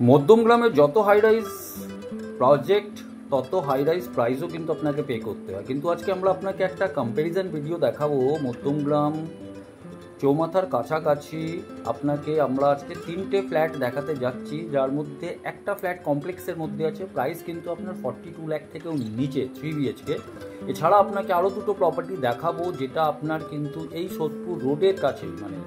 মধ্যমগ্রামের যত high rise project তত high rise প্রাইসও কিন্তু আপনাকে পে করতে হয়। কিন্তু আজকে আমরা আপনাকে একটা কম্প্যারিজন ভিডিও দেখাবো মধ্যমগ্রাম চৌমাথার কাছাকাছি। আপনাকে আমরা আজকে 3টে ফ্ল্যাট দেখাতে যাচ্ছি, যার মধ্যে একটা ফ্ল্যাট কমপ্লেক্সের মধ্যে আছে, প্রাইস কিন্তু আপনার 42 লাখ থেকেও নিচে 3 BHK। এছাড়া আপনাকে আরও দুটো প্রপার্টি দেখাবো যেটা আপনার কিন্তু এই সোদপুর রোডের কাছে, মানে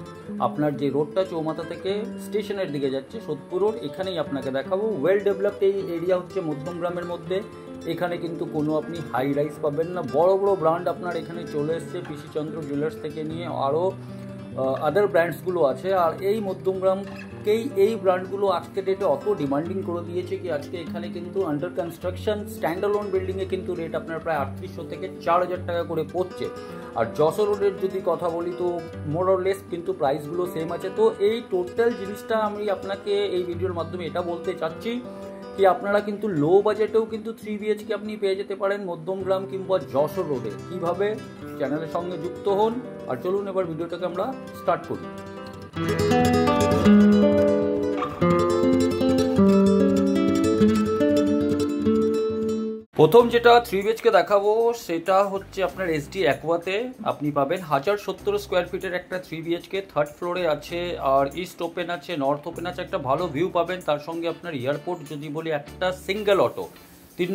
আপনার যে রোডটা চৌমাথা থেকে স্টেশনের দিকে যাচ্ছে সোদপুর রোড, এখানেই আপনাকে দেখাবো। ওয়েল ডেভেলপড এই এরিয়া হচ্ছে মধ্যমগ্রামের মধ্যে। এখানে কিন্তু কোনো আপনি হাই রাইজ পাবেন না। বড় বড় ব্র্যান্ড আপনার এখানে চলে এসছে, পিসি চন্দ্র জুয়েলার্স থেকে নিয়ে আরও আদার ব্র্যান্ডসগুলো আছে। আর এই মধ্যমগ্রামকেই এই ব্র্যান্ডগুলো আজকে ডেটে অত ডিমান্ডিং করে দিয়েছে কি আজকে এখানে কিন্তু আন্ডার কনস্ট্রাকশন স্ট্যান্ডালোন বিল্ডিংয়ে কিন্তু রেট আপনার প্রায় 3800 থেকে 4000 টাকা করে পড়ছে। আর যশোর রোডের যদি কথা বলি তো মোর অর লেস কিন্তু প্রাইসগুলো সেম আছে। তো এই টোটাল জিনিসটা আমি আপনাকে এই ভিডিওর মাধ্যমে এটা বলতে চাচ্ছি কি আপনারা কিন্তু লো বাজেটেও কিন্তু 3 BHK আপনি পেয়ে যেতে পারেন মধ্যমগ্রাম কিংবা যশোর রোডে। কীভাবে, চ্যানেলের সঙ্গে যুক্ত হন। আর চলুন এবার ভিডিওটাকে আমরা স্টার্ট করি। প্রথম যেটা 3 BHK দেখাবো সেটা হচ্ছে আপনার SD অ্যাকোয়াতে আপনি পাবেন 1070 স্কোয়ার ফিটের একটা 3 BHK, থার্ড ফ্লোরে আছে। আর ইস্ট ওপেন আছে, নর্থ ওপেন আছে, একটা ভালো ভিউ পাবেন। তার সঙ্গে আপনার এয়ারপোর্ট যদি বলি একটা সিঙ্গেল অটো 1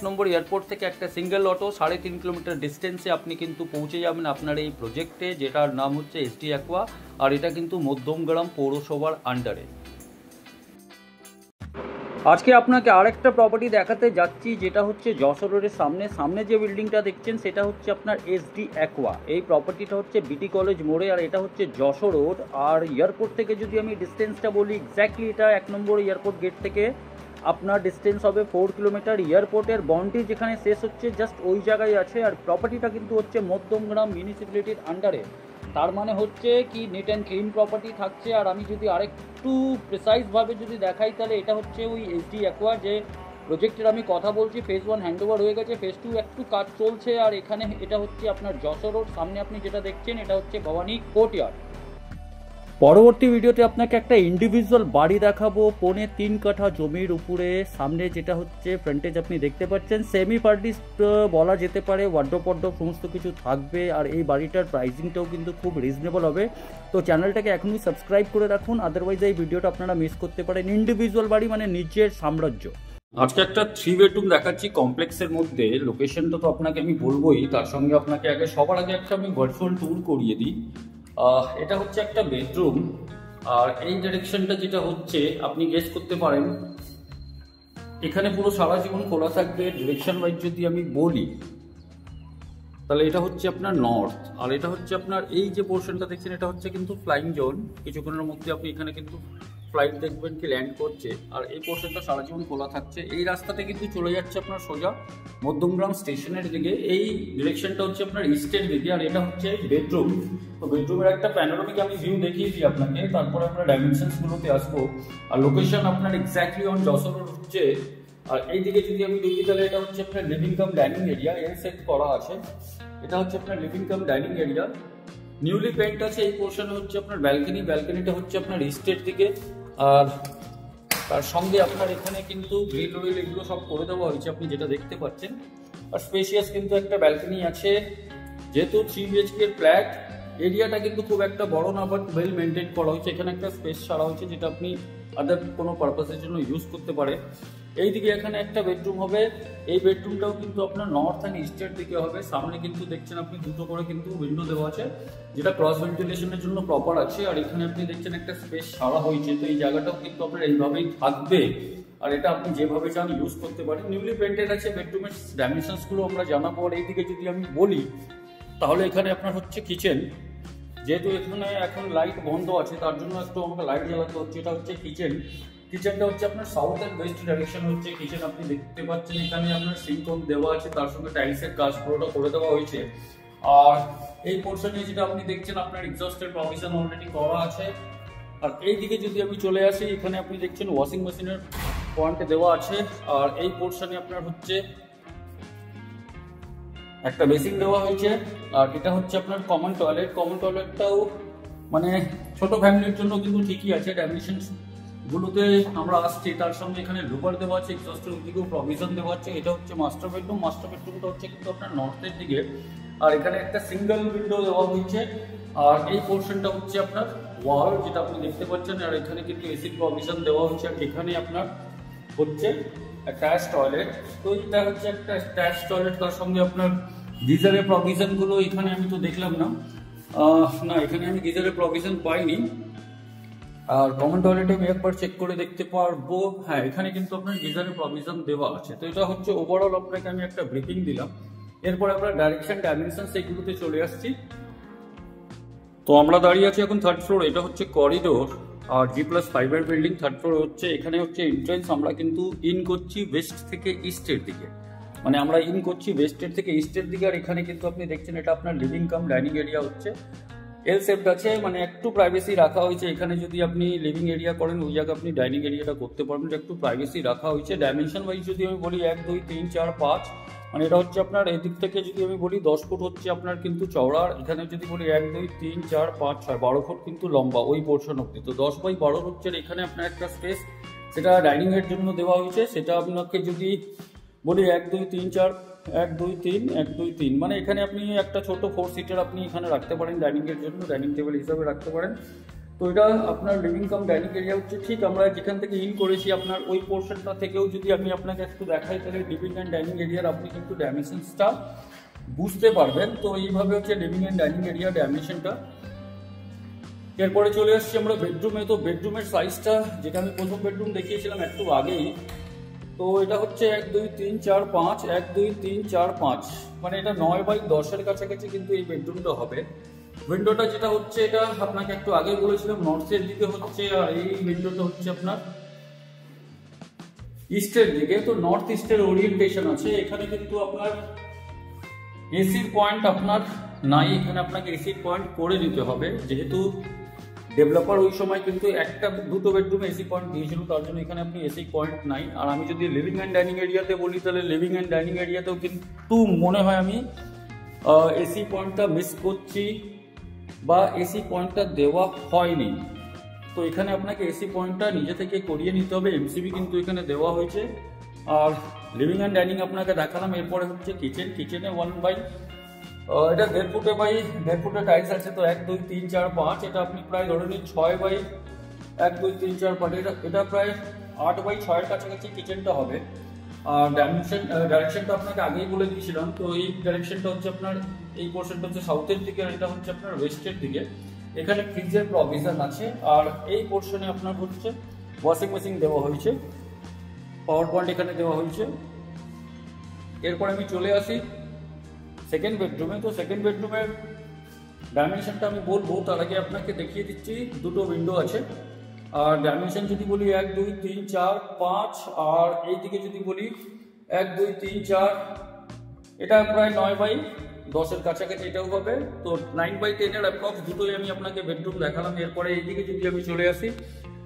নম্বর এয়ারপোর্ট থেকে একটা সিঙ্গেল অটো 3.5 কিলোমিটার ডিস্টেন্সে আপনি কিন্তু পৌঁছে যাবেন আপনার এই প্রজেক্টে, যেটার নাম হচ্ছে SD অ্যাকোয়া। আর এটা কিন্তু মধ্যমগ্রাম পৌরসভার আন্ডারে। আজকে আপনাকে আরেকটা প্রপার্টি দেখাতে যাচ্ছি যেটা হচ্ছে যশোর রোডের সামনে যে বিল্ডিংটা দেখছেন সেটা হচ্ছে আপনার SD অ্যাকোয়া। এই প্রপার্টিটা হচ্ছে বিটি কলেজ মোড়ে, আর এটা হচ্ছে যশোর রোড। আর এয়ারপোর্ট থেকে যদি আমি ডিস্টেন্সটা বলি, এক্স্যাক্টলি এটা 1 নম্বর এয়ারপোর্ট গেট থেকে আপনার ডিস্টেন্স হবে 4 কিলোমিটার। এয়ারপোর্টের বাউন্ডারি যেখানে শেষ হচ্ছে জাস্ট ওই জায়গায় আছে। আর প্রপার্টিটা কিন্তু হচ্ছে মধ্যমগ্রাম মিউনিসিপ্যালিটির আন্ডারে। তার মানে হচ্ছে কি নিট অ্যান্ড ক্লিন প্রপার্টি থাকছে। আর আমি যদি আরেকটু প্রিসাইজভাবে যদি দেখাই তাহলে এটা হচ্ছে ওই SD অ্যাকোয়া যে প্রজেক্টের আমি কথা বলছি। ফেজ 1 হ্যান্ডওভার হয়ে গেছে, ফেজ 2 একটু কাজ চলছে। আর এখানে এটা হচ্ছে আপনার যশোর রোড, সামনে আপনি যেটা দেখছেন এটা হচ্ছে ভবানী কোর্টইয়ার্ড। পরবর্তী ভিডিওতে আপনাকে একটা ইন্ডিভিজুয়াল বাড়ি দেখাবো 3.25 কাঠা জমির উপরে। সামনে যেটা হচ্ছে ফ্রন্টেজ আপনি দেখতে পাচ্ছেন, সেমি ফার্নিশড বলা যেতে পারে, ওয়ার্ডরোব সমস্ত কিছু থাকবে। আর এই বাড়িটার প্রাইসিংটাও কিন্তু খুব রিজনেবল হবে। তো চ্যানেলটাকে এখনই সাবস্ক্রাইব করে রাখুন, আদারওয়াইজ এই ভিডিওটা আপনারা মিস করতে পারেন। ইন্ডিভিজুয়াল বাড়ি মানে নিজের সাম্রাজ্য। আজকে একটা 3 বেডরুম দেখাচ্ছি কমপ্লেক্সের মধ্যে। লোকেশনটা তো আপনাকে আমি বলবোই, তার সঙ্গে আপনাকে সবার আগে একটা আমি ভার্চুয়াল ট্যুর করিয়ে দিই। এটা হচ্ছে একটা বেডরুম। আর এই ডাইরেকশনটা যেটা হচ্ছে আপনি গেস করতে পারেন, এখানে পুরো সারা জীবন খোলা থাকবে। ডিরেকশন ওয়াইজ যদি আমি বলি তাহলে এটা হচ্ছে আপনার নর্থ। আর এটা হচ্ছে আপনার এই যে পোর্শনটা দেখছেন এটা হচ্ছে কিন্তু ফ্লাইং জোন। কিছুক্ষণের মধ্যে আপনি এখানে কিন্তু ফ্লাইট দেখবেন কি ল্যান্ড করছে। আর এই পোর্শনটা সারা জীবন খোলা থাকছে। এই রাস্তাতে কিন্তু চলে যাচ্ছে আপনার সোজা মধ্যমগ্রাম স্টেশনের দিকে। এই ডিরেকশনটা হচ্ছে আপনার ইস্টের দিকে। আর এটা হচ্ছে বেডরুম। তো বেডরুমের একটা প্যানোরামিক আমি ভিউ দেখিয়েছি আপনাকে, তারপরে আমরা ডাইমেনশনসগুলোতে আসবো। আর লোকেশন আপনার এক্স্যাক্টলি অন যশোর রোড হচ্ছে। আর এইদিকে যদি আমি দেখি তাহলে এটা হচ্ছে আপনার লিভিং কাম ডাইনিং এরিয়া, এর সেট করা আছে। এটা হচ্ছে আপনার living cum dining area, newly paint আছে। এই পোর্শনে হচ্ছে আপনার ব্যালকনিটা হচ্ছে আপনার ইস্টের দিকে। আর তার সঙ্গে আপনার এখানে কিন্তু গ্রিল রয়েল এগুলো সব করে দেওয়া হয়েছে আপনি যেটা দেখতে পাচ্ছেন। আর স্পেশিয়াস কিন্তু একটা ব্যালকনি আছে। যেহেতু 3 BHK এর ফ্ল্যাট, এরিয়াটা কিন্তু খুব একটা বড় না, বাট ওয়েল মেনটেন করা হয়েছে। এখানে একটা স্পেস ছাড়া হয়েছে যেটা আপনি আদার কোনো পারপাসের জন্য ইউজ করতে পারে। এইদিকে এখানে একটা বেডরুম হবে। এই বেডরুমটাও কিন্তু আপনার নর্থ অ্যান্ড ইস্টের দিকে হবে। সামনে কিন্তু দেখছেন আপনি দুটো করে কিন্তু উইন্ডো দেওয়া আছে, যেটা ক্রস ভেন্টিলেশনের জন্য প্রপার আছে। আর এখানে আপনি দেখছেন একটা স্পেস ছাড়া হয়েছে। তো এই জায়গাটাও কিন্তু আপনার এইভাবেই থাকবে। আর এটা আপনি যেভাবে চান ইউজ করতে পারেন। নিউলি পেন্টেড আছে। বেডরুমের ডাইমেনশনসগুলো আমরা জানাবো। আর এইদিকে যদি আমি বলি তাহলে এখানে আপনার হচ্ছে কিচেন। যেহেতু এখানে এখন লাইট বন্ধ আছে তার জন্য একটু আমাকে লাইট জ্বালাতে হচ্ছে। এটা হচ্ছে কিচেনটা হচ্ছে আপনার সাউথ অ্যান্ড ওয়েস্ট ডাইরেকশন হচ্ছে কিচেন। আপনি দেখতে পাচ্ছেন এখানে আপনার সিঙ্ক দেওয়া আছে, তার সঙ্গে টাইলসের কাজ পুরোটা করে দেওয়া হয়েছে। আর এই পোর্শনে যেটা আপনি দেখছেন আপনার এক্সস্টের প্রভিশন অলরেডি করা আছে। আর এই দিকে যদি আমি চলে আসি, এখানে আপনি দেখছেন ওয়াশিং মেশিনের পয়েন্ট দেওয়া আছে। আর এই পোর্শনে আপনার হচ্ছে একটা বেসিন দেওয়া হয়েছে। আর এটা হচ্ছে আপনার কমন টয়লেটটাও মানে ছোট ফ্যামিলির জন্য কিন্তু ঠিকই আছে। ডাইমেনশন গুলোতে আমরা আসছি, তার সঙ্গে এখানে লুপার দেওয়া আছে, এক্সস্টের দিকেও প্রভিশন দেওয়া আছে। এটা হচ্ছে মাস্টার বেডরুম। মাস্টার বেডরুমটা হচ্ছে কিন্তু আপনার নর্থের দিকে, আর এখানে একটা সিঙ্গেল উইন্ডো দেওয়া হয়েছে। আর এই পোর্শনটা হচ্ছে আপনার ওয়াল, যেটা আপনি দেখতে পাচ্ছেন। আর এখানে কিন্তু এসির প্রভিশন দেওয়া হচ্ছে। আর এখানে আপনার হচ্ছে অ্যাটাচ টয়লেট। তো এটা হচ্ছে একটা অ্যাটাচ টয়লেট, তার সঙ্গে আপনার গিজারের প্রভিশন গুলো এখানে আমি তো দেখলাম না, না এখানে আমি গিজারের প্রভিশন পাইনি। আর কমন টয়লেটে আমি একবার চেক করে দেখতে পারবো, হ্যাঁ এখানে কিন্তু আপনার গিজারের প্রভিশন দেওয়া আছে। তো এটা হচ্ছে ওভারঅল আপনাকে আমি একটা ব্রিফিং দিলাম। এরপরে আমরা ডাইরেকশন ডাইমেনশন সেগুলোতে চলে আসছি। তো আমরা দাঁড়িয়ে আছি এখন থার্ড ফ্লোর। এটা হচ্ছে করিডোর আর G+5 বিল্ডিং। থার্ড ফ্লোর হচ্ছে, এখানে হচ্ছে এন্ট্রেন্স। আমরা কিন্তু ইন করছি ওয়েস্ট থেকে ইস্টের দিকে, মানে আমরা ইন করছি ওয়েস্টের থেকে ইস্টের দিকে। আর এখানে কিন্তু আপনি দেখছেন এটা আপনার লিভিং কাম ডাইনিং এরিয়া হচ্ছে। এল শেপড আছে, মানে একটু প্রাইভেসি রাখা হয়েছে। এখানে যদি আপনি লিভিং এরিয়া করেন, ওই জায়গায় আপনি ডাইনিং এরিয়াটা করতে পারবেন, একটু প্রাইভেসি রাখা হয়েছে। ডাইমেনশন ওয়াইজ যদি আমি বলি 1 2 3 4 5, মানে এটা হচ্ছে আপনার এই দিক থেকে যদি আমি বলি 10 ফুট হচ্ছে আপনার কিন্তু চওড়া। এখানে যদি বলি 1 2 3 4 5 6 12 ফুট কিন্তু লম্বা ওই পোর্শন অব্দি। তো 10/12 হচ্ছে। এখানে আপনার একটা স্পেস সেটা ডাইনিং এর জন্য দেওয়া হয়েছে। সেটা আপনাকে যদি বলি 1 2 3 4 1 2 3 1 2 3, মানে এখানে আপনি একটা ছোট 4 সিটার আপনি এখানে রাখতে পারেন ডাইনিং এর জন্য, ডাইনিং টেবিল হিসাবে রাখতে পারেন। তো এটা আপনার লিভিং কাম ডাইনিং এরিয়া হচ্ছে। ঠিক আমরা যেখান থেকে ইন করেছি আপনার ওই পোর্শনটা থেকেও যদি আমি আপনাকে একটু দেখাই, তাহলে লিভিং অ্যান্ড ডাইনিং এরিয়ার আপনি কিন্তু ডাইমেনশনসটা বুঝতে পারবেন। তো এইভাবে হচ্ছে লিভিং অ্যান্ড ডাইনিং এরিয়া ডাইমেনশনটা। এরপরে চলে আসছি আমরা বেডরুমে। তো বেডরুমের সাইজটা, যেটা আমি প্রথম বেডরুম দেখিয়েছিলাম একটু আগেই, তো এটা হচ্ছে 1 2 3 4 5 1 2 3 4 5, মানে এটা 9/10 কাছাকাছি কিন্তু এই বেডরুমটা হবে। উইন্ডোটা যেটা হচ্ছে, এটা আপনাকে একটু আগে বলেছিলাম নর্থের দিকে হচ্ছে, আর এই উইন্ডোটা হচ্ছে আপনার ইস্টের দিকে। তো নর্থ ইস্টের ওরিয়েন্টেশন আছে। এখানে কিন্তু আপনার এসির পয়েন্ট আপনার নাই, এখানে আপনাকে এসির পয়েন্ট করে দিতে হবে, যেহেতু ডেভেলপার ওই সময় কিন্তু একটা দুটো বেডরুমে এসি পয়েন্ট দিয়েছিল, তার জন্য এখানে আপনি এসি পয়েন্ট নাই। আর আমি যদি লিভিং অ্যান্ড ডাইনিং এরিয়াতে বলি, তাহলে লিভিং অ্যান্ড ডাইনিং এরিয়াতেও কিন্তু মনে হয় আমি এসি পয়েন্টটা মিস করছি, বা এসি পয়েন্টটা দেওয়া হয়নি। তো এখানে আপনাকে এসি পয়েন্টটা নিজে থেকে করিয়ে নিতে হবে। এমসিবি কিন্তু এখানে দেওয়া হয়েছে। আর লিভিং অ্যান্ড ডাইনিং আপনাকে দেখালাম। এরপরে হচ্ছে কিচেন। কিচেনে 1 এটা 1.5 ফুটে বাই 1.5 ফুটে টাইলস আছে। তো 1 2 3 4 5, এটা আপনি প্রায় ধরে নিন 6/1 2 3 4 5, এটা প্রায় 8/6 এর কাছাকাছি কিচেনটা হবে। আর ডাইরেকশনটা আপনাকে আগেই বলে দিয়েছিলাম। তো এই ডাইরেকশনটা হচ্ছে আপনার, এই পোর্শনটা হচ্ছে সাউথের দিকে, আর এটা হচ্ছে আপনার ওয়েস্টের দিকে। এখানে ফ্রিজের প্রভিশন আছে। আর এই পোর্শনে আপনার হচ্ছে ওয়াশিং মেশিন দেওয়া হয়েছে, পাওয়ার পয়েন্ট এখানে দেওয়া হয়েছে। এরপর আমি চলে আসি সেকেন্ড বেডরুমে। তো সেকেন্ড বেডরুমের ডাইমেনশনটা আমি বলবো, তার আগে আপনাকে দেখিয়ে দিচ্ছি দুটো উইন্ডো আছে। আর ডাইমেনশন যদি বলি 1 2 3 4 5, আর এই দিকে যদি বলি 1 2 3 4, এটা প্রায় 9/10 এর কাছাকাছি এটাও হবে। তো 9/10 এর অ্যাপ্রক্স দুটোই আমি আপনাকে বেডরুম দেখালাম। এরপরে এইদিকে যদি আমি চলে আসি,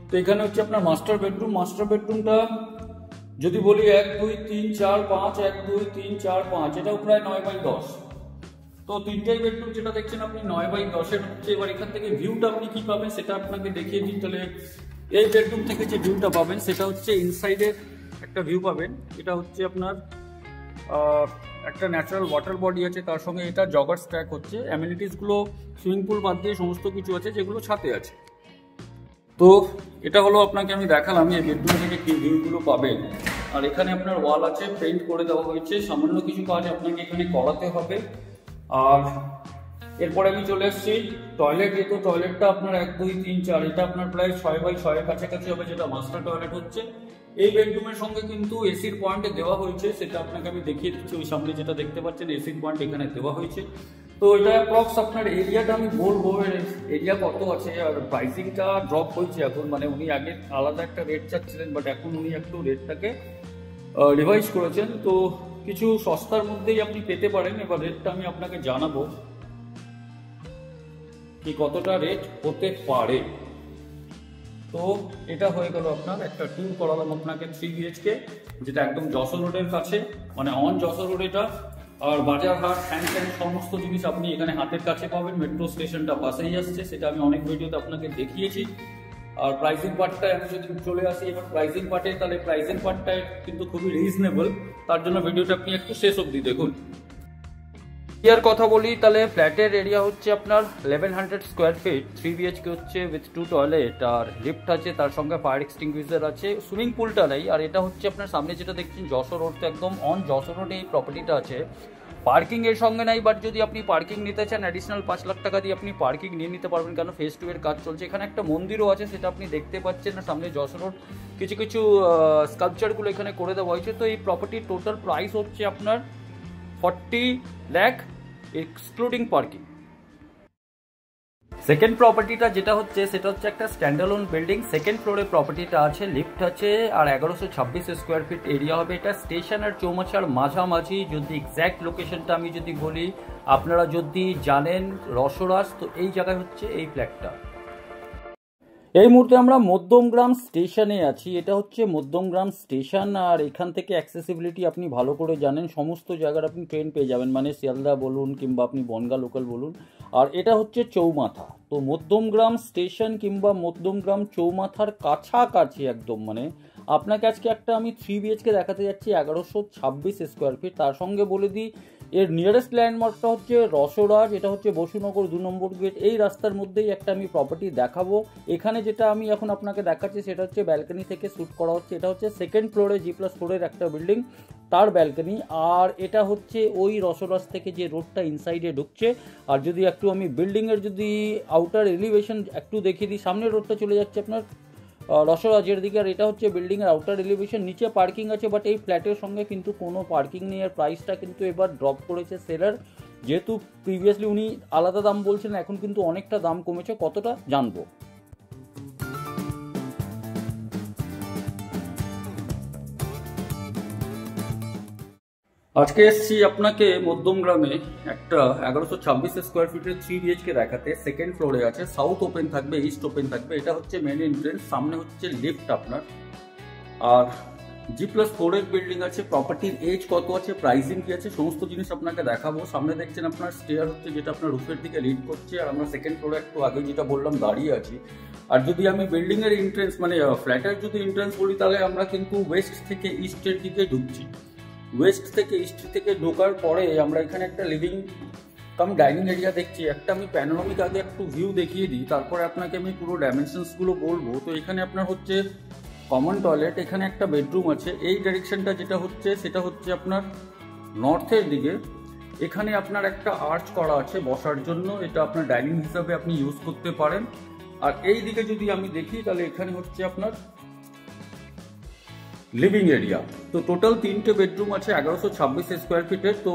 তো এখানে হচ্ছে আপনার মাস্টার বেডরুম। মাস্টার বেডরুমটা যদি বলি 1 2 3 4 5 1 2 3 4 5, এটাও প্রায় 9/10। তো তিনটাই বেডরুম যেটা দেখছেন আপনি 9/10 এর হচ্ছে। এবার এখান থেকে ভিউটা আপনি কি পাবেন সেটা আপনাকে দেখিয়ে দিই। তাহলে এই বেডরুম থেকে যে ভিউটা পাবেন সেটা হচ্ছে ইনসাইডের একটা ভিউ পাবেন। এটা হচ্ছে আপনার একটা ন্যাচারাল ওয়াটার বডি আছে, তার সঙ্গে এটা জগার্স ট্র্যাক হচ্ছে। অ্যামিনিটিসগুলো সুইমিং পুল বাদ দিয়ে সমস্ত কিছু আছে, যেগুলো ছাদে আছে। তো এটা হলো আপনাকে আমি দেখালাম এই বেডরুম থেকে কি ভিউগুলো পাবেন। আর এখানে আপনার ওয়াল আছে, পেইন্ট করে দেওয়া হয়েছে। সামান্য কিছু কাজ আপনাকে এখানে করাতে হবে। আর এরপরে আমি চলে এসেছি টয়লেট। তো টয়লেটটা আপনার 1 2 3 4, এটা আপনার প্রায় 6/6 এর কাছাকাছি হবে, যেটা মাস্টার টয়লেট হচ্ছে। এই বেডরুমের সঙ্গে কিন্তু এসির পয়েন্টে দেওয়া হয়েছে, সেটা আপনাকে আমি দেখিয়ে দিচ্ছি। ওই সামনে যেটা দেখতে পাচ্ছেন এসির পয়েন্ট এখানে দেওয়া হয়েছে। তো এটা অ্যাপ্রক্স আপনার এরিয়াটা আমি বলবো এরিয়া কত আছে। আর প্রাইসিংটা ড্রপ হয়েছে এখন, মানে উনি আগে আলাদা একটা রেট চাচ্ছিলেন, বাট এখন উনি একটু রেটটাকে রিভাইজ করেছেন। তো কিছু সস্তার মধ্যেই আপনি পেতে পারেন। এবার রেটটা আমি আপনাকে জানাবো কি কতটা রেট হতে পারে। তো এটা হয়ে গেল আপনার একটা ট্যুর করালাম আপনাকে 3 BHK, যেটা একদম যশোর রোডের কাছে, মানে অন যশোর রোড এটা। আর বাজার হাট হ্যান্ড সমস্ত জিনিস আপনি এখানে হাতের কাছে পাবেন। মেট্রো স্টেশনটা পাশেই আসছে, সেটা আমি অনেক ভিডিওতে আপনাকে দেখিয়েছি। আর প্রাইসিং পার্টটায় আমি যদি চলে আসি এবার প্রাইসিং পার্টে, তাহলে প্রাইসিং পার্টটায় কিন্তু খুবই রিজনেবল, তার জন্য ভিডিওটা আপনি একটু শেষ অবধি দেখুন। এর কথা বলি তাহলে ফ্ল্যাটের এরিয়া হচ্ছে আপনার 1100 স্কোয়ার ফিট, 3 BHK হচ্ছে উইথ 2 টয়লেট, আর লিফট আছে, তার সঙ্গে ফায়ার এক্সটিংগুইশার আছে, সুইমিং পুলটা নেই। আর এটা হচ্ছে আপনার সামনে যেটা দেখছেন যশোর রোড, তো একদম অন যশোর রোডে এই প্রপার্টিটা আছে। পার্কিং এর সঙ্গে নাই, বাট যদি আপনি পার্কিং নিতে চান অ্যাডিশনাল 5 লাখ টাকা দিয়ে আপনি পার্কিং নিয়ে নিতে পারবেন, কারণ ফেজ 2 এর কাজ চলছে। এখানে একটা মন্দিরও আছে, সেটা আপনি দেখতে পাচ্ছেন না সামনে যশোর রোড, কিছু কিছু স্কাল্পচারগুলো এখানে করে দেওয়া হয়েছে। তো এই প্রপার্টির টোটাল প্রাইস হচ্ছে আপনার 40 লাখ এক্সক্লুডিং পার্কিং। সেকেন্ড প্রপার্টিটা যেটা হচ্ছে সেটা হচ্ছে একটা স্ট্যান্ডালোন বিল্ডিং, সেকেন্ড ফ্লোরে প্রপার্টিটা আছে, লিফট আছে, আর 1126 স্কোয়ার ফিট এরিয়া হবে। এটা স্টেশন আর চৌমাছার মাঝামাঝি। যদি এক্স্যাক্ট লোকেশনটা আমি যদি বলি, আপনারা যদি জানেন রসরাজ, তো এই জায়গায় হচ্ছে এই ফ্ল্যাটটা। এই মুহূর্তে আমরা মধ্যমগ্রাম স্টেশনে আছি, এটা হচ্ছে মধ্যমগ্রাম স্টেশন, আর এখান থেকে অ্যাক্সেসিবিলিটি আপনি ভালো করে জানেন, সমস্ত জায়গার আপনি ট্রেন পেয়ে যাবেন, মানে শিয়ালদা বলুন কিংবা আপনি বনগা লোকাল বলুন। আর এটা হচ্ছে চৌমাথা, তো মধ্যমগ্রাম স্টেশন কিংবা মধ্যমগ্রাম চৌমাথার কাছাকাছি একদম। মানে আপনাকে আজকে একটা আমি 3 BHK দেখাতে যাচ্ছি 1126 স্কোয়ার ফিট। তার সঙ্গে বলে দিই এর নিয়ারেস্ট ল্যান্ডমার্কটা হচ্ছে রসরাজ, এটা হচ্ছে বসুনগর 2 নম্বর গেট। এই রাস্তার মধ্যেই একটা আমি প্রপার্টি দেখাবো। এখানে যেটা আমি এখন আপনাকে দেখাচ্ছি সেটা হচ্ছে ব্যালকনি থেকে শ্যুট করা হচ্ছে। এটা হচ্ছে সেকেন্ড ফ্লোরে G+4 একটা বিল্ডিং, তার ব্যালকনি। আর এটা হচ্ছে ওই রসরাজ থেকে যে রোডটা ইনসাইডে ঢুকছে। আর যদি একটু আমি বিল্ডিংয়ের যদি আউটার এলিভেশন একটু দেখিয়ে দিই, সামনের রোডটা চলে যাচ্ছে আপনার রসরাজের দিকে, আর এটা হচ্ছে বিল্ডিংয়ের আউটার এলিভেশন। নিচে পার্কিং আছে, বাট এই ফ্ল্যাটের সঙ্গে কিন্তু কোনো পার্কিং নেই। আর প্রাইসটা কিন্তু এবার ড্রপ করেছে সেলার, যেহেতু প্রিভিয়াসলি উনি আলাদা দাম বলছেন, এখন কিন্তু অনেকটা দাম কমেছে। কতটা জানবো। আজকে এসছি আপনাকে মধ্যমগ্রামে একটা 1126 স্কোয়ার ফিটের 3 BHK দেখাতে। সেকেন্ড ফ্লোরে আছে, সাউথ ওপেন থাকবে, ইস্ট ওপেন থাকবে। এটা হচ্ছে মেন এন্ট্রেন্স, সামনে হচ্ছে লিফট আপনার। আর G+4 এর বিল্ডিং আছে। প্রপার্টির এজ কত আছে, প্রাইসিং কি আছে, সমস্ত জিনিস আপনাকে দেখাবো। সামনে দেখছেন আপনার স্টেয়ার হচ্ছে, যেটা আপনার রুফের দিকে লিড করছে। আর আমরা সেকেন্ড ফ্লোরে একটু আগে যেটা বললাম দাঁড়িয়ে আছি। আর যদি আমি বিল্ডিং এর এন্ট্রেন্স মানে ফ্ল্যাটের যদি এন্ট্রেন্স বলি, তাহলে আমরা কিন্তু ওয়েস্ট থেকে ইস্টের দিকে ঢুকছি। ওয়েস্ট থেকে ইস্ট থেকে ঢোকার পরে আমরা এখানে একটা লিভিং কাম ডাইনিং এরিয়া দেখছি। একটা আমি প্যানোরামিক আগে একটু ভিউ দেখিয়ে দিই, তারপরে আপনাকে আমি পুরো ডাইমেনশনসগুলো বলবো। তো এখানে আপনার হচ্ছে কমন টয়লেট, এখানে একটা বেডরুম আছে। এই ডাইরেকশনটা যেটা হচ্ছে সেটা হচ্ছে আপনার নর্থের দিকে। এখানে আপনার একটা আর্চ করা আছে বসার জন্য, এটা আপনার ডাইনিং হিসাবে আপনি ইউজ করতে পারেন। আর এই দিকে যদি আমি দেখি, তাহলে এখানে হচ্ছে আপনার লিভিং এরিয়া। তো টোটাল 3টে বেডরুম আছে 1126 স্কোয়ার ফিটের। তো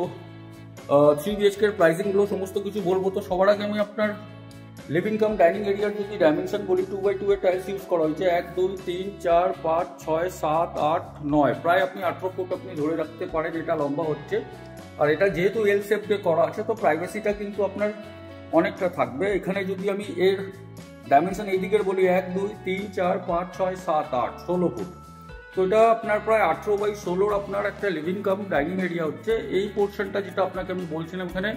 3 BHK এর প্রাইসিংগুলো সমস্ত কিছু বলবো। তো সবার আগে আমি আপনার লিভিং কাম ডাইনিং এরিয়ার যদি ডাইমেনশন বলি, 2x2 এর টাইলস ইউজ করা হয়েছে। 1 2 3 4 5 6 7 8 9, প্রায় আপনি 18 ফুট আপনি ধরে রাখতে পারেন, এটা লম্বা হচ্ছে। আর এটা যেহেতু এল শেপে করা আছে, তো প্রাইভেসিটা কিন্তু আপনার অনেকটা থাকবে। এখানে যদি আমি এর ডাইমেনশন এই দিকের বলি, 1 2 3 4 5 6 7 8 16 ফুট। তো এটা আপনার প্রায় 18/16 আপনার একটা লিভিং কাম ডাইনিং এরিয়া হচ্ছে। এই পোর্শনটা যেটা আপনাকে আমি বলছিলাম, এখানে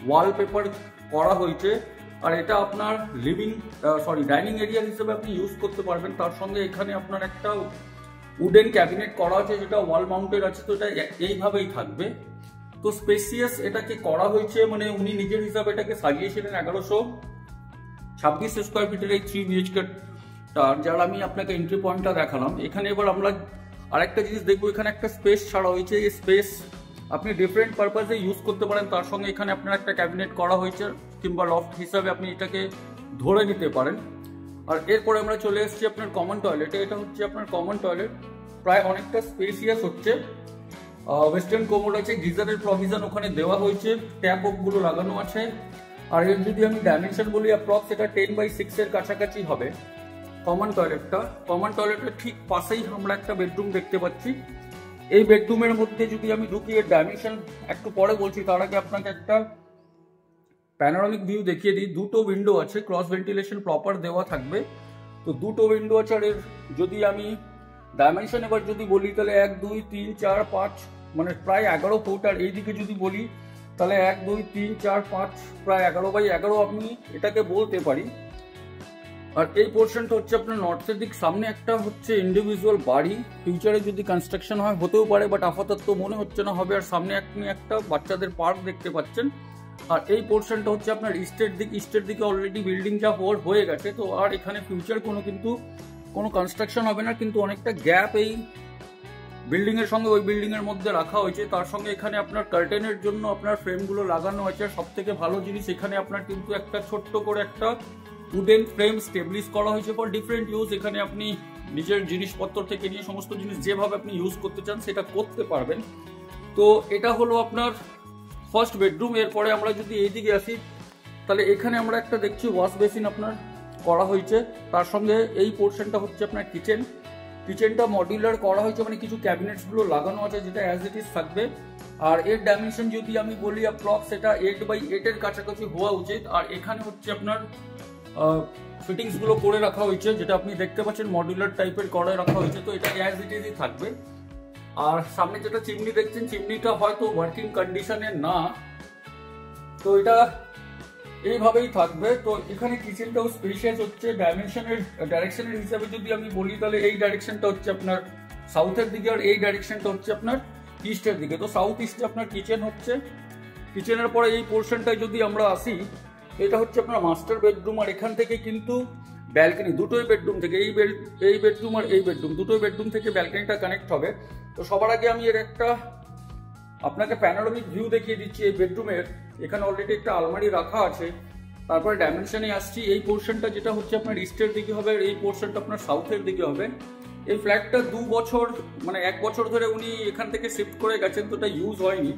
ওয়ালপেপার করা হয়েছে। আর এটা আপনার ডাইনিং এরিয়া হিসেবে আপনি ইউজ করতে পারবেন। তার সঙ্গে এখানে আপনার একটা উডেন ক্যাবিনেট করা আছে, যেটা ওয়াল মাউন্টেড আছে। তো এটা এইভাবেই থাকবে। তো স্পেসিয়াস এটাকে করা হয়েছে, মানে উনি নিজের হিসাবে এটাকে সাজিয়েছিলেন। 1126 স্কোয়ার ফিটের এই 3 BHK যার আমি আপনাকে এন্ট্রি পয়েন্টটা দেখালাম। এখানে এবার আমরা আরেকটা জিনিস দেখবো, এখানে একটা স্পেস ছাড়া হয়েছে। এই স্পেস আপনি ডিফারেন্ট পারপাসে ইউজ করতে পারেন। তার সঙ্গে এখানে আপনার একটা ক্যাবিনেট করা হয়েছে, কিংবা লফট হিসাবে আপনি এটাকে ধরে নিতে পারেন। আর এরপরে আমরা চলে এসেছি আপনার কমন টয়লেটে। এটা হচ্ছে আপনার কমন টয়লেট, প্রায় অনেকটা স্পেসিয়াস হচ্ছে। ওয়েস্টার্ন কোমোড আছে, গিজারের প্রভিশন ওখানে দেওয়া হয়েছে, ট্যাপ অফগুলো লাগানো আছে। আর এর যদি আমি ডাইমেনশন বলি, অ্যাপ্রক্স এটা 10/6 এর কাছাকাছি হবে কমন টয়লেটটা। কমন টয়লেটের ঠিক পাশেই আমরা একটা বেডরুম দেখতে পাচ্ছি। এই বেডরুমের মধ্যে যদি আমি ঢুকি, এর ডাইমেনশন একটু পরে বলছি, তার আগে আপনাকে একটা প্যানোরামিক ভিউ দেখিয়ে দিই। 2টো উইন্ডো আছে, ক্রস ভেন্টিলেশন প্রপার দেওয়া থাকবে। তো 2টো উইন্ডো আছে। আর এর যদি আমি ডাইমেনশন এবার যদি বলি, তাহলে 1 2 3 4 5 মানে প্রায় 11 ফুট। আর এইদিকে যদি বলি, তাহলে 1 2 3 4 5 প্রায় 11/11 আপনি এটাকে বলতে পারি। আর এই পোর্শনটা হচ্ছে আপনার নর্থের দিক, সামনে একটা হচ্ছে ইন্ডিভিজুয়াল বাড়ি, ফিউচারে যদি কনস্ট্রাকশন হয় হতেও পারে, বাট আপাতত তো মনে হচ্ছে না হবে। আর সামনে আপনি একটা বাচ্চাদের পার্ক দেখতে পাচ্ছেন। আর এই পোর্শনটা হচ্ছে আপনার ইস্টের দিকে অলরেডি বিল্ডিং যা হয়ে গেছে, তো আর এখানে ফিউচার কোনো কনস্ট্রাকশন হবে না, কিন্তু অনেকটা গ্যাপ এই বিল্ডিং এর সঙ্গে ওই বিল্ডিং এর মধ্যে রাখা হয়েছে। তার সঙ্গে এখানে আপনার কার্টেনের জন্য আপনার ফ্রেমগুলো লাগানো হয়েছে। সব থেকে ভালো জিনিস এখানে আপনার কিন্তু একটা ছোট্ট করে একটা উডেন ফ্রেম স্টেবলিশ করা হয়েছে ফর ডিফারেন্ট ইউজ। এখানে আপনি নিজের জিনিসপত্র থেকে নিয়ে সমস্ত জিনিস যেভাবে আপনি ইউজ করতে চান সেটা করতে পারবেন। তো এটা হলো আপনার ফার্স্ট বেডরুম। এরপরে আমরা যদি এইদিকে আসি, তাহলে এখানে আমরা একটা দেখছি ওয়াশ বেসিন আপনার করা হয়েছে। তার সঙ্গে এই পোর্শনটা হচ্ছে আপনার কিচেনটা মডিউলার করা হয়েছে, মানে কিছু ক্যাবিনেটসগুলো লাগানো আছে যেটা অ্যাজ ইট ইজ থাকবে। আর এর ডাইমেনশন যদি আমি বলি অ্যাপ্রক্স এটা 8x8 এর কাছাকাছি হওয়া উচিত। আর এখানে হচ্ছে আপনার ফিটিংস গুলো করে রাখা হয়েছে, যেটা আপনি দেখতে পাচ্ছেন মডিউলার টাইপের করে রাখা হয়েছে। তো এটা অ্যাজ ইট ইজই থাকবে। আর সামনে যেটা চিমনি দেখছেন, চিমনিটা হয়তো ওয়ার্কিং কন্ডিশনে না, তো এটা এইভাবেই থাকবে। তো এখানে কিচেনটাও স্পেশিয়াস হচ্ছে। ডাইরেকশনের হিসাবে যদি আমি বলি, তাহলে এই ডাইরেকশনটা হচ্ছে আপনার সাউথের দিকে, আর এই ডাইরেকশনটা হচ্ছে আপনার ইস্টের দিকে। তো সাউথ ইস্টে আপনার কিচেন হচ্ছে। কিচেনের পরে এই পোর্শনটায় যদি আমরা আসি, এটা হচ্ছে আপনার মাস্টার বেডরুম। আর এখান থেকে কিন্তু ব্যালকনি, দুটোই বেডরুম থেকে এই বেডরুম আর এই বেডরুম, দুটোই বেডরুম থেকে ব্যালকনিটা কানেক্ট হবে। তো সবার আগে আমি এর একটা আপনাকে প্যানোরামিক ভিউ দেখিয়ে দিচ্ছি এই বেডরুমের। এখানে অলরেডি একটা আলমারি রাখা আছে। তারপরে ডাইমেনশনে আসছি, এই পোর্শনটা যেটা হচ্ছে আপনার ইস্টের দিকে হবে, আর এই পোর্শনটা আপনার সাউথের দিকে হবে। এই ফ্ল্যাটটা 2 বছর মানে 1 বছর ধরে উনি এখান থেকে শিফট করে গেছেন, তো এটা ইউজ হয়নি।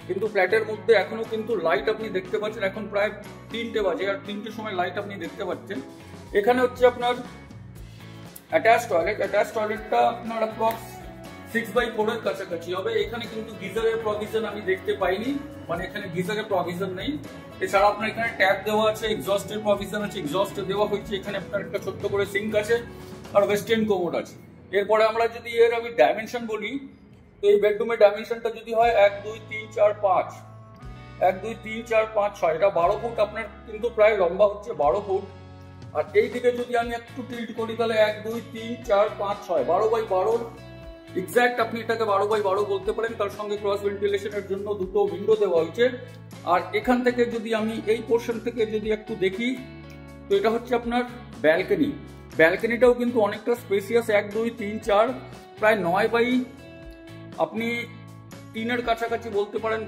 কিন্তু ফ্ল্যাটের মধ্যে এখনো কিন্তু লাইট আপনি দেখতে পাচ্ছেন। এখন প্রায় 3টে বাজে, আর 3টের সময় লাইট আপনি দেখতে পাচ্ছেন। এখানে হচ্ছে আপনার অ্যাটাচ টয়লেটটা আপনার অ্যাপ্রক্স 6x4 এর কাছাকাছি হবে। এখানে কিন্তু গিজারের প্রভিশন আমি দেখতে পাইনি, মানে এখানে গিজারের প্রভিশন নেই। এছাড়া আপনার এখানে ট্যাপ দেওয়া আছে, এক্সস্টের প্রভিশন আছে, এক্সস্ট দেওয়া হয়েছে। এখানে আপনার একটা ছোট্ট করে সিঙ্ক আছে, আর ওয়েস্টার্ন কোমোড আছে। এরপরে আমরা যদি এর আমি ডাইমেনশন বলি, তো এই বেডরুমের ডাইমেনশনটা যদি হয় 1 2 3 4 5 1 2 3 4 5 6, এটা 12 ফুট আপনার কিন্তু প্রায় লম্বা হচ্ছে 12 ফুট। আর এই দিকে যদি আমি একটু টিল্ট করি, তাহলে 1 2 3 4 5 6 12x12 এক্স্যাক্ট আপনি এটাকে 12x12 বলতে পারেন। তার সঙ্গে ক্রস ভেন্টিলেশনের জন্য দুটো উইন্ডো দেওয়া হয়েছে। আর এখান থেকে যদি আমি এই পোর্শন থেকে যদি একটু দেখি, তো এটা হচ্ছে আপনার ব্যালকনিটাও কিন্তু অনেকটা স্পেসিয়াস। 1 2 3 4 প্রায় 9x আপনি 3 কাছাকাছি বলতে পারেন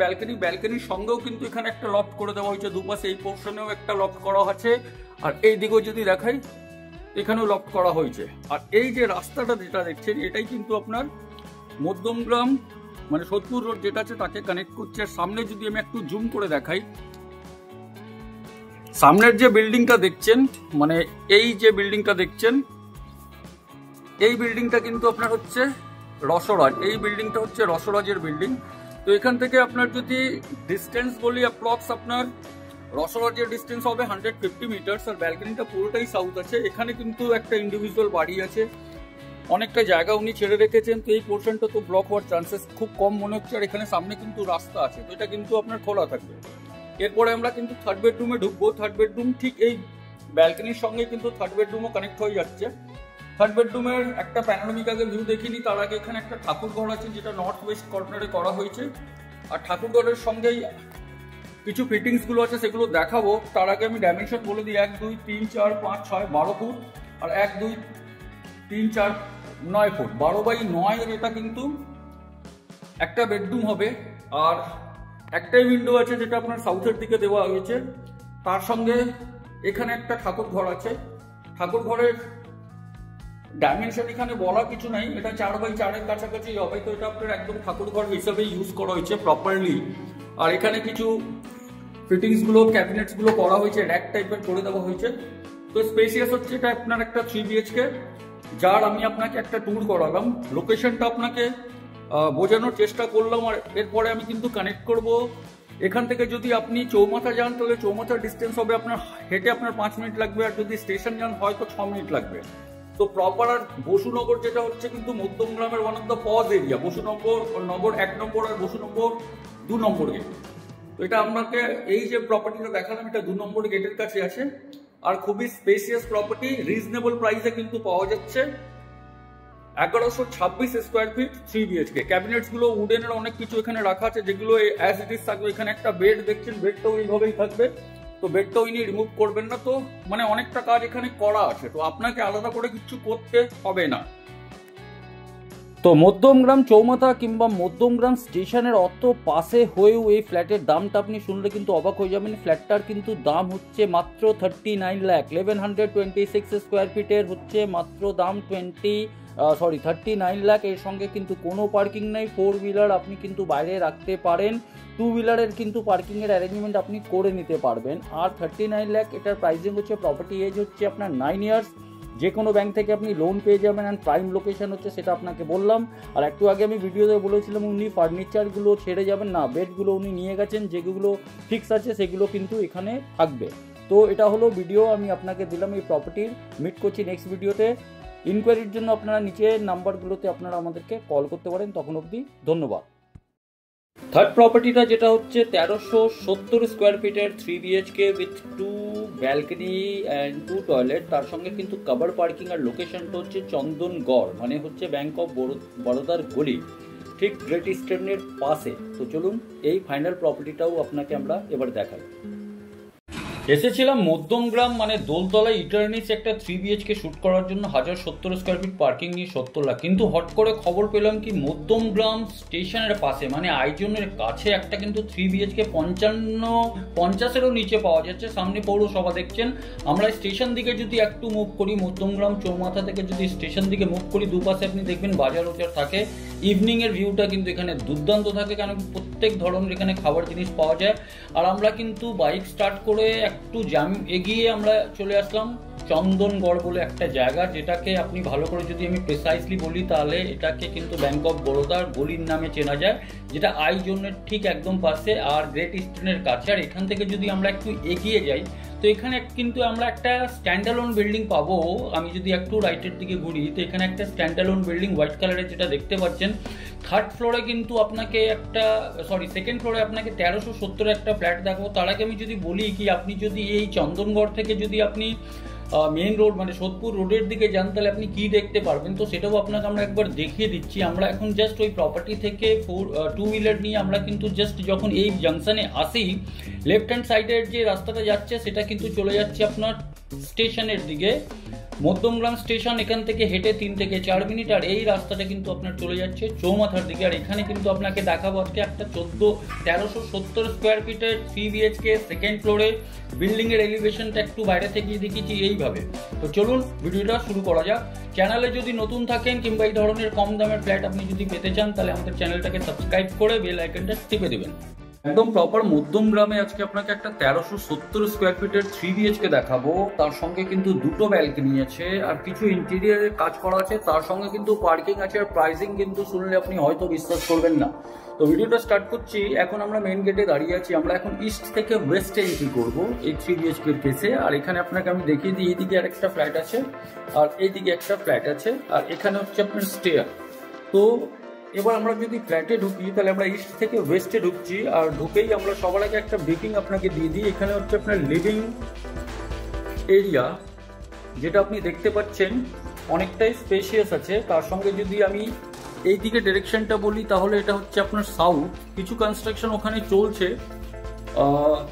ব্যালকনির সঙ্গেও কিন্তু এখানে একটা লফট করে দেওয়া হয়েছে দুপাশে। এই পোর্শনেও একটা লফট করা আছে, আর এই দিকেও যদি দেখাই এখানেও লফট করা হয়েছে। আর এই যে রাস্তাটা যেটা দেখছেন, এটাই কিন্তু আপনার মধ্যমগ্রাম মানে সোদপুর রোড যেটা আছে তাকে কানেক্ট করছে। সামনে যদি আমি একটু জুম করে দেখাই, সামনের যে বিল্ডিংটা দেখছেন, মানে এই যে বিল্ডিংটা দেখছেন, এই বিল্ডিংটা কিন্তু আপনার হচ্ছে রসরাজ। এই বিল্ডিংটা হচ্ছে রসরাজের বিল্ডিং। তো এখান থেকে আপনার যদি ডিস্টেন্স বলি, অ্যাপ্রক্স আপনার রসরাজের ডিস্টেন্স হবে 150 মিটার্স। আর ব্যালকনিটা পুরোটাই সাউথ আছে। এখানে কিন্তু একটা ইন্ডিভিজুয়াল বাড়ি আছে, অনেকটা জায়গা উনি ছেড়ে রেখেছেন। তো এই পোর্শনটা তো ব্লক হওয়ার চান্সেস খুব কম মনে হচ্ছে। আর এখানে সামনে কিন্তু রাস্তা আছে, তো এটা কিন্তু আপনার খোলা থাকবে। এরপরে আমরা কিন্তু থার্ড বেডরুমে ঢুকবো। থার্ড বেডরুম ঠিক এই ব্যালকনির সঙ্গে কিন্তু থার্ড বেডরুমও কানেক্ট হয়ে যাচ্ছে। থার্ড বেডরুমের একটা প্যানোরামিক আগে ভিউ দেখিনি, তার আগে এখানে একটা ঠাকুর ঘর আছে যেটা নর্থ ওয়েস্ট কর্নারে করা হয়েছে। আর ঠাকুর ঘরের সঙ্গেই কিছু ফিটিংস গুলো আছে, সেগুলো দেখাবো। তার আগে আমি ডাইমেনশন বলে দিই, 1 2 3 4 5 6 12 ফুট, আর 1 2 3 4 9 ফুট। 12x9 এর এটা কিন্তু একটা বেডরুম হবে। আর একটাই উইন্ডো আছে যেটা আপনার সাউথের দিকে দেওয়া হয়েছে। তার সঙ্গে এখানে একটা ঠাকুর ঘর আছে। ঠাকুর ঘরের ডাইমেনশন এখানে বলা কিছু নাই, এটা 4x4 এর কাছাকাছি হবে। তো এটা আপনার একদম ঠাকুর ঘর হিসাবে ইউজ করা হয়েছে প্রপারলি। আর এখানে কিছু ফিটিংস গুলো, ক্যাবিনেটস গুলো করা হয়েছে, র্যাক টাইপের করে দেওয়া হয়েছে। তো স্পেসিয়াস হচ্ছে এটা আপনার একটা 3 BHK, যার আমি আপনাকে একটা ট্যুর করালাম। লোকেশনটা আপনাকে বোঝানোর চেষ্টা করলাম। আর এরপরে আমি কিন্তু কানেক্ট করব। এখান থেকে যদি আপনি চৌমাথা যান, তাহলে চৌমাথার ডিস্টেন্স হবে আপনার হেঁটে আপনার 5 মিনিট লাগবে। আর যদি স্টেশন যান হয়তো 6 মিনিট লাগবে। তো প্রপার আর বসুনগর যেটা হচ্ছে কিন্তু মধ্যমগ্রামের one of the posh area. Basunagar 1 number আর বসুনগর 2 নম্বর গেট। তো এটা আপনাকে এই যে প্রপার্টিটা দেখালাম, এটা 2 নম্বর গেটের কাছে আছে। আর খুবই স্পেসিয়াস প্রপার্টি, রিজনেবল প্রাইসে কিন্তু পাওয়া যাচ্ছে। 1126 স্কোয়ার ফিট 3 BHK। ক্যাবিনেটস গুলো উডেনের অনেক কিছু এখানে রাখা আছে, যেগুলো অ্যাজ ইট ইজ থাকবে। এখানে একটা বেড দেখছেন, বেডটাও এইভাবেই থাকবে, তো বেডটাও ইনি রিমুভ করবেন না। তো মানে অনেকটা কাজ এখানে করা আছে, তো আপনাকে আলাদা করে কিছু করতে হবে না। তো মধ্যমগ্রাম চৌমাথা কিংবা মধ্যমগ্রাম স্টেশনের অত পাশে হয়েও এই ফ্ল্যাটের দামটা আপনি শুনলে কিন্তু অবাক হয়ে যাবেন। ফ্ল্যাটটার কিন্তু দাম হচ্ছে মাত্র 39 লাখ। 1126 স্কোয়ার ফিটের হচ্ছে মাত্র দাম 39 লাখ। এর সঙ্গে কিন্তু কোনো পার্কিং নেই। 4 হুইলার আপনি কিন্তু বাইরে রাখতে পারেন, 2 হুইলারের কিন্তু পার্কিংয়ের অ্যারেঞ্জমেন্ট আপনি করে নিতে পারবেন। আর 39 লাখ এটার প্রাইসিং হচ্ছে, প্রপার্টি এজ হচ্ছে আপনার 9 ইয়ার্স। যে কোনো ব্যাংক থেকে আপনি লোন পেয়ে যাবেন, অ্যান্ড প্রাইম লোকেশন হচ্ছে, সেটা আপনাকে বললাম। আর একটু আগে আমি ভিডিওতে বলেছিলাম উনি ফার্নিচারগুলো ছেড়ে যাবেন না, বেডগুলো উনি নিয়ে গেছেন, যেগুলো ফিক্স আছে সেগুলো কিন্তু এখানে থাকবে। তো এটা হলো ভিডিও আমি আপনাকে দিলাম এই প্রপার্টির। মিট করছি নেক্সট ভিডিওতে। ইনকোয়ারির জন্য আপনারা নিচের নাম্বারগুলোতে আপনারা আমাদেরকে কল করতে পারেন। তখন অবধি ধন্যবাদ। থার্ড প্রপার্টিটা যেটা হচ্ছে 1370 স্কোয়ার ফিটের 3 BHK with 2 balcony and 2 toilet. তার সঙ্গে কিন্তু কভার পার্কিং। আর লোকেশনটা হচ্ছে চন্দনগড়, মানে হচ্ছে ব্যাংক অফ বরোদার গলি, ঠিক গ্রেট ইস্টার্নের পাশে। তো চলুন এই ফাইনাল প্রপার্টিটাও আপনাকে আমরা এবার দেখাই। এসেছিলাম মধ্যমগ্রাম মানে দোলতলা ইটার্নিস একটা 3 BHK শ্যুট করার জন্য 1070 স্কোয়ার ফিট পার্কিং নিয়ে 70 লাখ। কিন্তু হট করে খবর পেলাম কি মধ্যমগ্রাম স্টেশনের পাশে মানে আইজনের কাছে একটা কিন্তু 3 BHK 50-এরও নিচে পাওয়া যাচ্ছে। সামনে পৌরসভা দেখছেন। আমরা স্টেশন দিকে যদি একটু মুভ করি, মধ্যমগ্রাম চৌমাথা থেকে যদি স্টেশন দিকে মুভ করি, দুপাশে আপনি দেখবেন বাজার ওজার থাকে। ইভিনিং এর ভিউটা কিন্তু এখানে দুর্দান্ত থাকে, কারণ প্রত্যেক ধরনের এখানে খাবার জিনিস পাওয়া যায়। আর আমরা কিন্তু বাইক স্টার্ট করে একটু এগিয়ে আমরা চলে আসলাম চন্দনগড় বলে একটা জায়গা, যেটাকে আপনি ভালো করে যদি আমি প্রিসাইসলি বলি তাহলে এটাকে কিন্তু ব্যাংক অফ বরোদার গলির নামে চেনা যায়, যেটা আই জোনের ঠিক একদম পাশে আর গ্রেট ইস্টার্নের কাছে। আর এখান থেকে যদি আমরা একটু এগিয়ে যাই তো এখানে কিন্তু আমরা একটা স্ট্যান্ডালোন বিল্ডিং পাবো। আমি যদি একটু রাইটের দিকে ঘুরি তো এখানে একটা স্ট্যান্ডালোন বিল্ডিং হোয়াইট কালারের যেটা দেখতে পাচ্ছেন। থার্ড ফ্লোরে কিন্তু আপনাকে সেকেন্ড ফ্লোরে আপনাকে 1370 একটা ফ্ল্যাট দেখাবো। তার আগে আমি যদি বলি কি, আপনি যদি এই চন্দনগড় থেকে যদি আপনি মেইন রোড মানে সোদপুর রোডের দিকে যান তাহলে আপনি কি দেখতে পারবেন, তো সেটাও আপনাকে আমরা একবার দেখিয়ে দিচ্ছি। আমরা এখন জাস্ট ওই প্রপার্টি থেকে 2 হুইলার নিয়ে আমরা কিন্তু জাস্ট যখন এই জাংশনে আসি, লেফট হ্যান্ড সাইডের যে রাস্তাটা যাচ্ছে সেটা কিন্তু চলে যাচ্ছে আপনার স্টেশনের দিকে, মধ্যমগ্রাম স্টেশন। এখান থেকে হেঁটে 3 থেকে 4 মিনিট। আর এই রাস্তাটা কিন্তু আপনার চলে যাচ্ছে চৌমাথার দিকে। আর এখানে কিন্তু আপনাকে দেখাবো আজকে একটা 1370 স্কোয়ার ফিটের 3 BHK সেকেন্ড ফ্লোরে বিল্ডিং এর এলিভেশনটা একটু বাইরে থেকে দেখিয়েছি এইভাবে। তো চলুন ভিডিওটা শুরু করা যাক। চ্যানেলে যদি নতুন থাকেন কিংবা এই ধরনের কম দামের ফ্ল্যাট আপনি যদি পেতে চান তাহলে আমাদের চ্যানেলটাকে সাবস্ক্রাইব করে বেল আইকনটা টিপে দেবেন। একদম প্রপার মধ্যমগ্রামে আজকে আপনাকে একটা 1370 স্কোয়ার ফিটের 3 BHK দেখাবো। তার সঙ্গে কিন্তু 2টো ব্যালকনি আছে আর কিছু ইন্টেরিয়ারের কাজ করা আছে, তার সঙ্গে কিন্তু পার্কিং আছে। আর প্রাইসিং কিন্তু শুনলে আপনি হয়তো বিশ্বাস করবেন না। তো ভিডিওটা স্টার্ট করছি। এখন আমরা মেইন গেটে দাঁড়িয়ে আছি। আমরা এখন ইস্ট থেকে ওয়েস্টে এন্ট্রি করবো এই 3 BHK এর কেসে। আর এখানে আপনাকে আমি দেখিয়ে দিই, এইদিকে আর একটা ফ্ল্যাট আছে আর এইদিকে একটা ফ্ল্যাট আছে, আর এখানে হচ্ছে আপনার স্টেয়ার। তো এবার আমরা যদি ফ্ল্যাটে ঢুকি তাহলে আমরা ইস্ট থেকে ওয়েস্টে ঢুকছি। আর ঢুকেই আমরা সবার আগে একটা ব্রিফিং আপনাকে দিয়ে দিই। এখানে হচ্ছে আপনার লিভিং এরিয়া, যেটা আপনি দেখতে পাচ্ছেন অনেকটাই স্পেশিয়াস আছে। তার সঙ্গে যদি আমি এই দিকে ডিরেকশনটা বলি তাহলে এটা হচ্ছে আপনার সাউথ। কিছু কনস্ট্রাকশন ওখানে চলছে,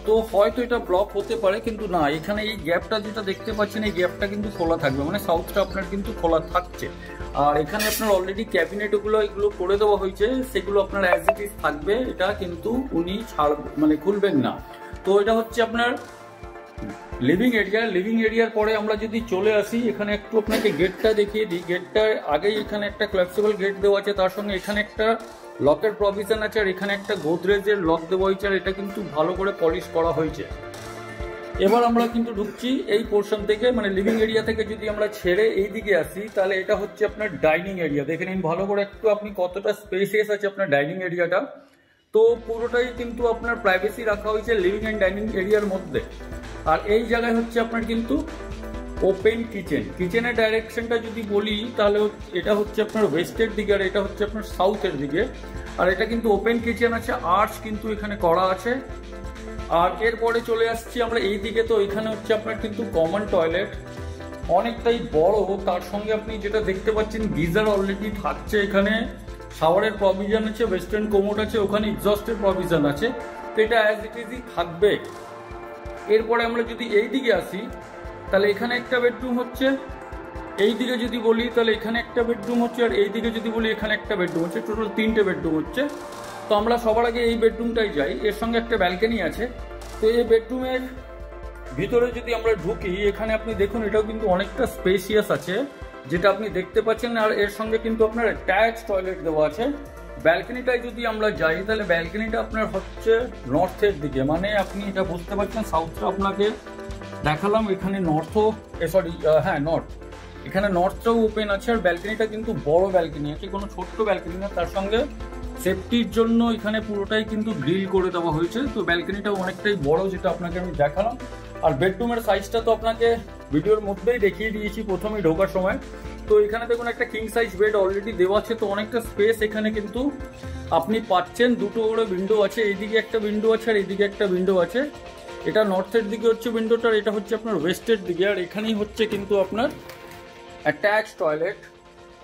তো হয়তো এটা ব্লক হতে পারে, কিন্তু না, এখানে এই গ্যাপটা যেটা দেখতে পাচ্ছেন এই গ্যাপটা কিন্তু খোলা থাকবে, মানে সাউথটা আপনার কিন্তু খোলা থাকছে। আর এখানে আপনার অলরেডি ক্যাবিনেট এগুলো করে দেওয়া হয়েছে, সেগুলো আপনার অ্যাজ ইট ইজ থাকবে, এটা কিন্তু উনি খুলবেন না। তো এটা হচ্ছে আপনার লিভিং এরিয়া। লিভিং এরিয়ার পরে আমরা যদি চলে আসি, এখানে একটু আপনাকে গেটটা দেখিয়ে দিই। গেটটার আগেই এখানে একটা কোলাপসেবল গেট দেওয়া আছে, তার সঙ্গে এখানে একটা লকের প্রভিশন আছে, আর এখানে একটা গোদরেজের লক দেওয়া হয়েছে, আর এটা কিন্তু ভালো করে পলিশ করা হয়েছে। এবার আমরা কিন্তু ঢুকছি এই পোর্শন থেকে, মানে লিভিং এরিয়া থেকে যদি আমরা ছেড়ে এই দিকে আসি তাহলে এটা হচ্ছে আপনার ডাইনিং এরিয়া। দেখে নিন ভালো করে একটু আপনি কতটা স্পেসিয়াস আছে আপনার ডাইনিং এরিয়াটা। তো পুরোটাই কিন্তু আপনার প্রাইভেসি রাখা হয়েছে লিভিং অ্যান্ড ডাইনিং এরিয়ার মধ্যে। আর এই জায়গায় হচ্ছে আপনার কিন্তু ওপেন কিচেন। কিচেনের ডাইরেকশনটা যদি বলি তাহলে এটা হচ্ছে আপনার ওয়েস্টের দিকে আর এটা হচ্ছে আপনার সাউথের দিকে। আর এটা কিন্তু ওপেন কিচেন আছে, আর্চ কিন্তু এখানে করা আছে। আর এরপরে চলে আসছি আমরা এই দিকে। তো এখানে হচ্ছে আপনার কিন্তু কমন টয়লেট, অনেকটাই বড়। তার সঙ্গে আপনি যেটা দেখতে পাচ্ছেন গিজার অলরেডি থাকছে, এখানে শাওয়ারের প্রভিশন আছে, ওয়েস্টার্ন কোমোড আছে, ওখানে এক্সস্টের প্রভিশন আছে। তো এটা অ্যাজ ইট ইজই থাকবে। এরপরে আমরা যদি এই দিকে আসি তাহলে এখানে একটা বেডরুম হচ্ছে, এই দিকে যদি বলি তাহলে এখানে একটা বেডরুম হচ্ছে, আর এই দিকে যদি বলি এখানে একটা বেডরুম হচ্ছে। টোটাল 3টে বেডরুম হচ্ছে। তো আমরা সবার আগে এই বেডরুমটাই যাই, এর সঙ্গে একটা ব্যালকনি আছে। তো এই বেডরুমের ভিতরে যদি আমরা ঢুকি, এখানে আপনি দেখুন এটাও কিন্তু অনেকটা স্পেসিয়াস আছে, যেটা আপনি দেখতে পাচ্ছেন। আর এর সঙ্গে কিন্তু আপনার অ্যাটাচ টয়লেট দেওয়া আছে। ব্যালকনিটায় যদি আমরা যাই তাহলে ব্যালকনিটা আপনার হচ্ছে নর্থের দিকে, মানে আপনি এটা বুঝতে পারছেন সাউথটা আপনাকে দেখালাম, এখানে নর্থও নর্থ, এখানে নর্থটাও ওপেন আছে। আর ব্যালকনিটা কিন্তু বড় ব্যালকনি আছে, কোনো ছোট্ট ব্যালকনি না। তার সঙ্গে সেফটির জন্য এখানে পুরোটাই কিন্তু গ্রিল করে দেওয়া হয়েছে। তো ব্যালকনিটাও অনেকটাই বড়, যেটা আপনাকে আমি দেখালাম। আর বেডরুমের সাইজটা তো আপনাকে ভিডিওর মধ্যেই দেখিয়ে দিয়েছি প্রথমেই ঢোকার সময়। তো এখানে দেখুন একটা কিং সাইজ বেড অলরেডি দেওয়া আছে। তো অনেকটা স্পেস এখানে কিন্তু আপনি পাচ্ছেন। দুটো করে উইন্ডো আছে, এইদিকে একটা উইন্ডো আছে আর এইদিকে একটা উইন্ডো আছে। এটা নর্থের দিকে হচ্ছে উইন্ডোটা, আর এটা হচ্ছে আপনার ওয়েস্টের দিকে। আর এখানেই হচ্ছে কিন্তু আপনার অ্যাটাচ টয়লেট।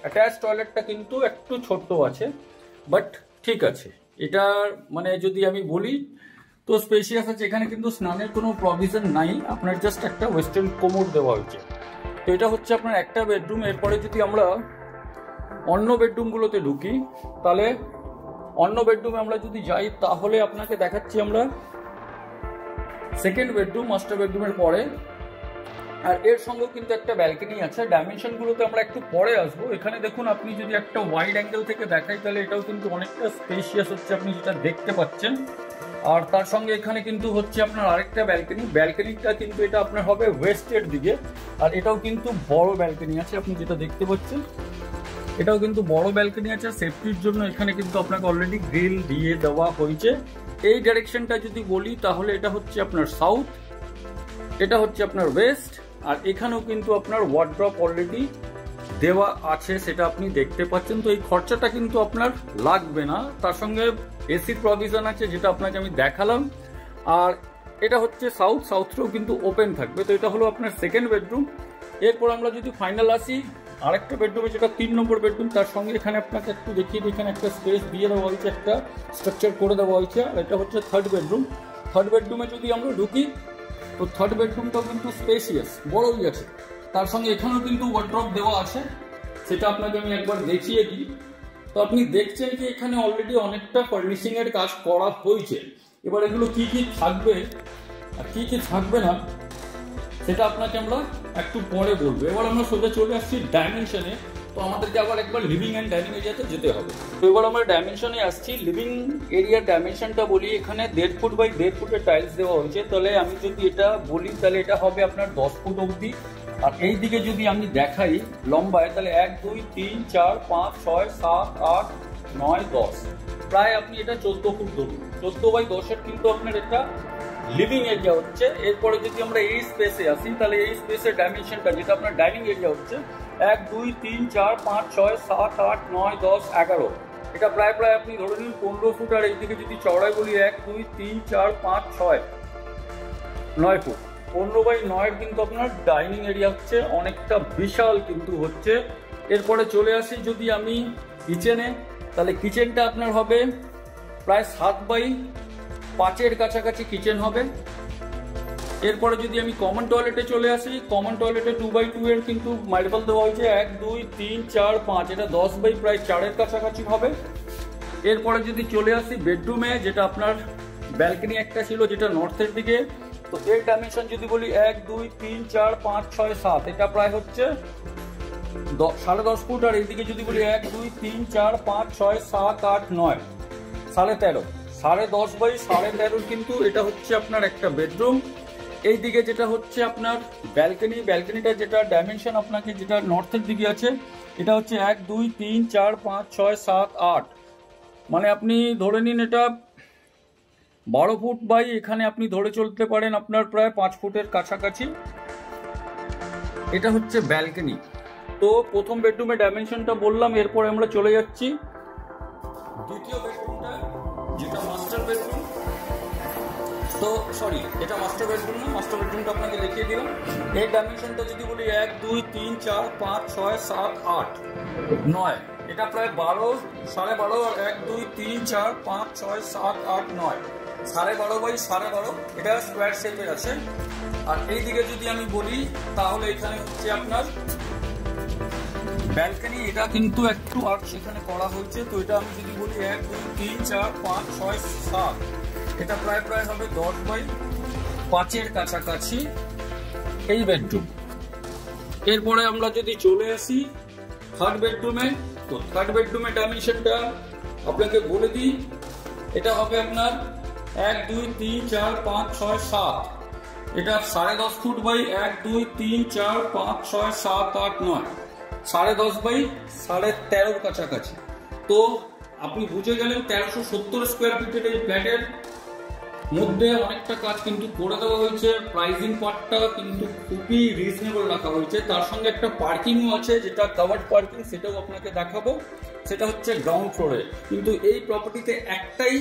অ্যাটাচ টয়লেটটা কিন্তু একটু ছোট্ট আছে, বাট ঠিক আছে। এটার মানে যদি আমি বলি তো স্পেশিয়াস আছে। এখানে কিন্তু স্নানের কোনো প্রভিশন নাই, আপনার জাস্ট একটা ওয়েস্টার্ন কোমোড দেওয়া হয়েছে। তো এটা হচ্ছে আপনার একটা বেডরুম। এরপরে যদি আমরা অন্য বেডরুমগুলোতে ঢুকি, তাহলে অন্য বেডরুমে আমরা যদি যাই তাহলে আপনাকে দেখাচ্ছি আমরা সেকেন্ড বেডরুম, মাস্টার বেডরুমের পরে। আর এর সঙ্গেও কিন্তু একটা ব্যালকনি আছে। ডাইমেনশনগুলোতে আমরা একটু পরে আসবো। এখানে দেখুন আপনি যদি একটা ওয়াইড অ্যাঙ্গেল থেকে দেখাই তাহলে এটাও কিন্তু অনেকটা স্পেশিয়াস হচ্ছে, আপনি যেটা দেখতে পাচ্ছেন। আর তার সঙ্গে এখানে কিন্তু হচ্ছে আপনার আরেকটা ব্যালকনি। ব্যালকনিটা কিন্তু এটা আপনার হবে ওয়েস্টের দিকে, আর এটাও কিন্তু বড় ব্যালকনি আছে, আপনি যেটা দেখতে পাচ্ছেন। এটাও কিন্তু বড় ব্যালকনি আছে। সেফটির জন্য এখানে কিন্তু আপনাকে অলরেডি গ্রিল দিয়ে দেওয়া হয়েছে। এই ডাইরেকশনটা যদি বলি তাহলে এটা হচ্ছে আপনার সাউথ, এটা হচ্ছে আপনার ওয়েস্ট। আর এখানেও কিন্তু আপনার ওয়ার্ড্রপ অলরেডি দেওয়া আছে, সেটা আপনি দেখতে পাচ্ছেন। তো এই খরচাটা কিন্তু আপনার লাগবে না। তার সঙ্গে এসির প্রভিশন আছে, যেটা আপনাকে আমি দেখালাম। আর এটা হচ্ছে সাউথটাও কিন্তু ওপেন থাকবে। তো এটা হলো আপনার সেকেন্ড বেডরুম। এরপর আমরা যদি ফাইনাল আসি আরেকটা বেডরুমে, যেটা 3 নম্বর বেডরুম। তার সঙ্গে এখানে আপনাকে একটু দেখিয়ে দিই, এখানে একটা স্পেস দিয়ে দেওয়া হয়েছে, একটা স্ট্রাকচার করে দেওয়া হয়েছে। আর এটা হচ্ছে থার্ড বেডরুম। থার্ড বেডরুমে যদি আমরা ঢুকি তো থার্ড বেডরুমটাও কিন্তু স্পেসিয়াস, বড়ই আছে। তার সঙ্গে এখানেও কিন্তু ওয়ার্ড্রপ দেওয়া আছে, সেটা আপনাকে আমি একবার দেখিয়ে দিই। তো আপনি দেখছেন যে এখানে অলরেডি অনেকটা ফার্নিশিং এর কাজ করা হয়েছে। এবার এগুলো কি কি থাকবে আর কি কি থাকবে না সেটা আপনাকে আমরা একটু পরে বলবো। এবার আমরা সোজা চলে আসছি ডাইমেনশনে। তো আমাদেরকে আবার একবার লিভিং অ্যান্ড ডাইনিং এরিয়াতে যেতে হবে। তো এবার আমরা ডাইমেনশনে আসছি। লিভিং এরিয়ার ডাইমেনশনটা বলি, এখানে 1.5 ফুট বাই 1.5 ফুটের টাইলস দেওয়া হয়েছে। তাহলে আমি যদি এটা বলি তাহলে এটা হবে আপনার 10 ফুট অবধি। আর এই দিকে যদি আমি দেখাই লম্বায়, তাহলে 1 2 3 4 5 6 7 8 9 10, প্রায় আপনি এটা 14 ফুট ধরুন। 14 বাই 10-এর কিন্তু আপনার এটা লিভিং এরিয়া হচ্ছে। এরপরে যদি আমরা এই স্পেসে আসি তাহলে এই স্পেসের ডাইমেনশনটা, যেটা আপনার ডাইনিং এরিয়া হচ্ছে, 1 2 3 4 5 6 7 8 9 10 11, এটা প্রায় আপনি ধরে নিন 15 ফুট। আর এইদিকে যদি চওড়ায় বলি 1 2 3 4 5 6 9 ফুট, 15 বাই 9 কিন্তু আপনার ডাইনিং এরিয়া হচ্ছে, অনেকটা বিশাল কিন্তু হচ্ছে। এরপরে চলে আসি যদি আমি কিচেনে, তাহলে কিচেনটা আপনার হবে প্রায় 7 বাই 5-এর কাছাকাছি কিচেন হবে। এরপরে যদি আমি কমন টয়লেটে চলে আসি, কমন টয়লেটে 2 বাই 2 এর কিন্তু মাল্টিপল দেওয়া হয়েছে, 1 2 3 4 5, এটা 10 বাই প্রায় 4-এর কাছাকাছি হবে। এরপরে যদি চলে আসি বেডরুমে, যেটা আপনার ব্যালকনি একটা ছিল যেটা নর্থের দিকে, তো এর ডাইমেনশন যদি বলি 1 2 3 4 5 6 7, এটা প্রায় হচ্ছে 10.5 ফুট। আর এইদিকে যদি বলি 1 2 3 4 5 6 7 8 9, 13.5, 10.5 বাই 13.5 কিন্তু এটা হচ্ছে আপনার একটা বেডরুম। এই দিকে যেটা হচ্ছে আপনার ব্যালকনি, ব্যালকনিটা যেটা ডাইমেনশন আপনাকে যেটা নর্থের দিকে আছে, এটা হচ্ছে 1 2 3 4 5 6 7 8, মানে আপনি ধরে নিন এটা 12 ফুট বাই, এখানে আপনি ধরে চলতে পারেন আপনার প্রায় 5 ফুটের কাছাকাছি। এটা হচ্ছে ব্যালকনি। তো প্রথম বেডরুমের ডাইমেনশনটা বললাম। এরপরে আমরা চলে যাচ্ছি দ্বিতীয় বেডরুমটা, যেটা মাস্টার বেডরুম। তো সরি, এটা মাস্টার বেডরুম না, মাস্টার বেডরুমটা আপনাকে দেখিয়ে দিলাম। এর ডাইমেনশনটা যদি বলি 1 2 3 4 5 6 7 8 9, এটা প্রায় 12 12.5 আর 1 2 3 4 5 6 7 8 9, 12.5 বাই 12.5, এটা স্কোয়ার শেপের আছে। আর এই দিকে যদি আমি বলি তাহলে এখানে হচ্ছে আপনার ব্যালকনি, এটা কিন্তু একটু আর সেখানে করা হয়েছে। তো এটা আমি যদি বলি 1 2 3 4 5 6 7, এটা প্রায় হবে 10/5 কাছাকাছি এই বেডরুম। এরপরে আমরা যদি চলে আসি থার্ড বেডরুমে, তো থার্ড বেডরুমের ডাইমেনশনটা আপনাকে বলে দিই, এটা হবে আপনার 1 2 3 4 5 6 7, এটা 10.5 ফুট বাই 1 2 3 4 5 6 7 8 9, 10.5 বাই 13.5 কাছাকাছি। তো আপনি বুঝে গেলেন 1370 স্কোয়ার ফিটের এই ফ্ল্যাটের মধ্যে অনেকটা কাজ কিন্তু করে দেওয়া হয়েছে। প্রাইসিং পার্টটা কিন্তু খুবই রিজনেবল রাখা হয়েছে। তার সঙ্গে একটা পার্কিংও আছে, যেটা কাভার্ড পার্কিং, সেটাও আপনাকে দেখাবো। সেটা হচ্ছে গ্রাউন্ড ফ্লোরে। কিন্তু এই প্রপার্টিতে একটাই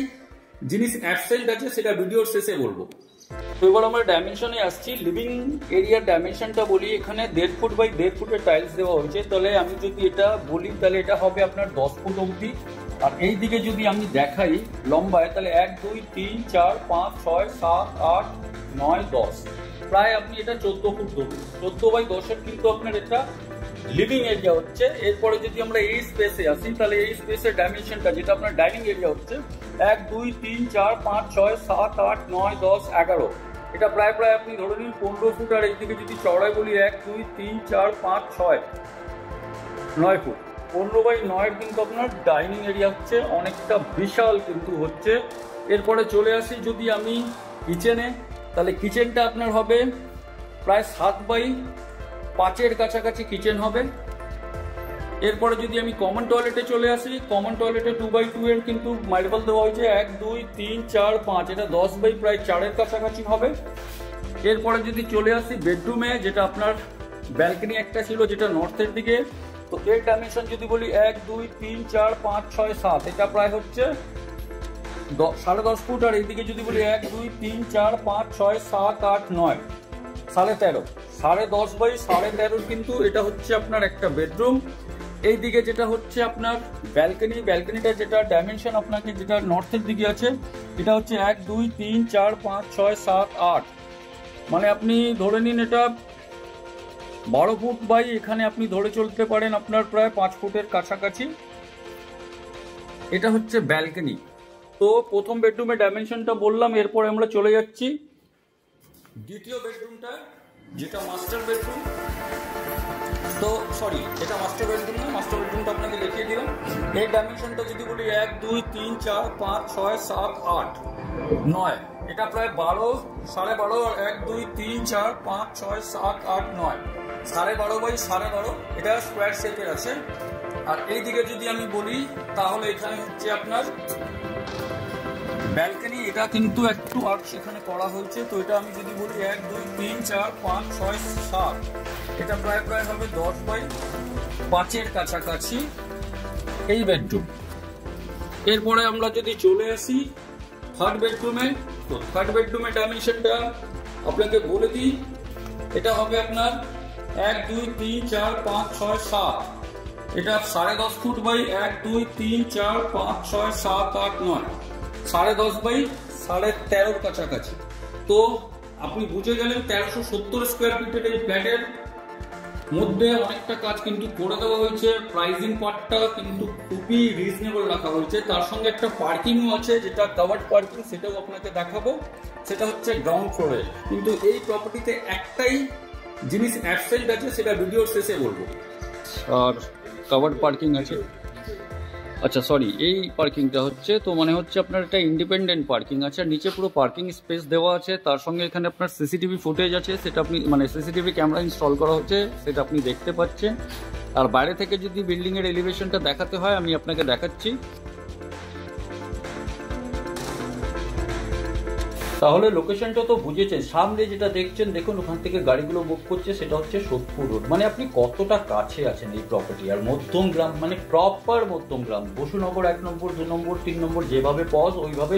জিনিস অ্যাবসেন্ট আছে, সেটা ভিডিওর শেষে বলবো। তো এবার আমরা ডাইমেনশনে আসছি। লিভিং এরিয়ার ডাইমেনশনটা বলি, এখানে 1.5 ফুট বাই 1.5 ফুটের টাইলস দেওয়া হয়েছে। তাহলে আমি যদি এটা বলি তাহলে এটা হবে আপনার 10 ফুট অবধি। আর এই দিকে যদি আমি দেখাই লম্বায়, তাহলে 1 2 3 4 5 6 7 8 9 10, প্রায় আপনি এটা 14 ফুট ধরুন। 14/10 কিন্তু আপনার এটা লিভিং এরিয়া হচ্ছে। এরপরে যদি আমরা এই স্পেসে আসি, তাহলে এই স্পেসের ডাইমেনশনটা, যেটা আপনার ডাইনিং এরিয়া হচ্ছে, 1 2 3 4 5 6 7 8 9 10 11, এটা প্রায় আপনি ধরে নিন 15 ফুট। আর এইদিকে যদি চড়াই বলি 1 2 3 4 5 6 9 ফুট, 15/9 কিন্তু আপনার ডাইনিং এরিয়া হচ্ছে, অনেকটা বিশাল কিন্তু হচ্ছে। এরপরে চলে আসি যদি আমি কিচেনে, তাহলে কিচেনটা আপনার হবে প্রায় 7/5 কাছাকাছি কিচেন হবে। এরপরে যদি আমি কমন টয়লেটে চলে আসি, কমন টয়লেটে 2/2 এর কিন্তু মার্বেল দেওয়া হয়েছে, 1 2 3 4 5, এটা 10/4 কাছাকাছি হবে। এরপরে যদি চলে আসি বেডরুমে, যেটা আপনার ব্যালকনি একটা ছিল যেটা নর্থের দিকে, তো এর ডাইমেনশন যদি বলি 1 2 3 4 5 6 7, এটা প্রায় হচ্ছে 10.5 ফুট। আর এইদিকে যদি বলি 1 2 3 4 5 6 7 8 9, 13.5, 10.5/13 কিন্তু এটা হচ্ছে আপনার একটা বেডরুম। এই দিকে যেটা হচ্ছে আপনার ব্যালকনি, ব্যালকনিটা যেটা ডাইমেনশন আপনাকে যেটা নর্থের দিকে আছে, এটা হচ্ছে 1 2 3 4 5 6 7 8, মানে আপনি ধরে নিন এটা 12 ফুট বাই, এখানে আপনি ধরে চলতে পারেন আপনার প্রায় 5 ফুটের কাছাকাছি। এটা হচ্ছে ব্যালকনি। তো প্রথম বেডরুমের ডাইমেনশনটা বললাম। এরপরে আমরা চলে যাচ্ছি দ্বিতীয় বেডরুমটা, যেটা মাস্টার বেডরুম। তো সরি, এটা মাস্টার বেডরুম না, মাস্টার বেডরুমটা আপনাকে দেখিয়ে দিলাম। এর ডাইমেনশনটা যদি বলি 1 2 3 4 5 6 7 8 9, এটা প্রায় 12 12.5 আর 1 2 3 4 5 6 7 8 9, 12.5/12, এটা স্কোয়ার শেপের আছে। আর এই দিকে যদি আমি বলি তাহলে এখানে হচ্ছে আপনার ব্যালকনি, এটা কিন্তু একটু আর সেখানে করা হয়েছে। তো এটা আমি যদি বলি 1 2 3 4 5 6 7, এটা প্রায় হবে 10/5 কাছাকাছি এই বেডরুম। এরপরে আমরা যদি চলে আসি থার্ড বেডরুমে, তো থার্ড বেডরুমের ডাইমেনশনটা আপনাকে বলে দিই, এটা হবে আপনার 1 2 3 4 5 6 7, এটা 10.5 ফুট বাই 1 2 3 4 5 6 7 8 9, 10.5/13 কাছাকাছি। তো আপনি বুঝে গেলেন 1370 স্কোয়ার ফিটের এই ফ্ল্যাটের মধ্যে অনেকটা কাজ কিন্তু করে দেওয়া হয়েছে। প্রাইসিং পার্টটা কিন্তু খুবই রিজনেবল রাখা হয়েছে। তার সঙ্গে একটা পার্কিংও আছে, যেটা কাভার্ড পার্কিং, সেটাও আপনাকে দেখাবো। সেটা হচ্ছে গ্রাউন্ড ফ্লোরে। কিন্তু এই প্রপার্টিতে একটাই জিনিস অ্যাবসেন্ট আছে, সেটা ভিডিওর শেষে বলবো। আর কাভার্ড পার্কিং আছে, আচ্ছা সরি, এই পার্কিংটা হচ্ছে, তো মানে হচ্ছে আপনার একটা ইন্ডিপেন্ডেন্ট পার্কিং আছে। আর নিচে পুরো পার্কিং স্পেস দেওয়া আছে। তার সঙ্গে এখানে আপনার সিসিটিভি ফুটেজ আছে, সেটা আপনি মানে সিসিটিভি ক্যামেরা ইনস্টল করা হচ্ছে, সেটা আপনি দেখতে পাচ্ছেন। আর বাইরে থেকে যদি বিল্ডিংয়ের এলিভেশনটা দেখাতে হয়, আমি আপনাকে দেখাচ্ছি। তাহলে লোকেশনটা তো বুঝেছেন, সামনে যেটা দেখছেন দেখুন ওখান থেকে গাড়িগুলো মুভ করছে, সেটা হচ্ছে সোদপুর রোড। মানে আপনি কতটা কাছে আছেন এই প্রপার্টি। আর মধ্যমগ্রাম মানে প্রপার মধ্যমগ্রাম, বসুনগর 1 নম্বর 2 নম্বর 3 নম্বর যেভাবে পজ ওইভাবে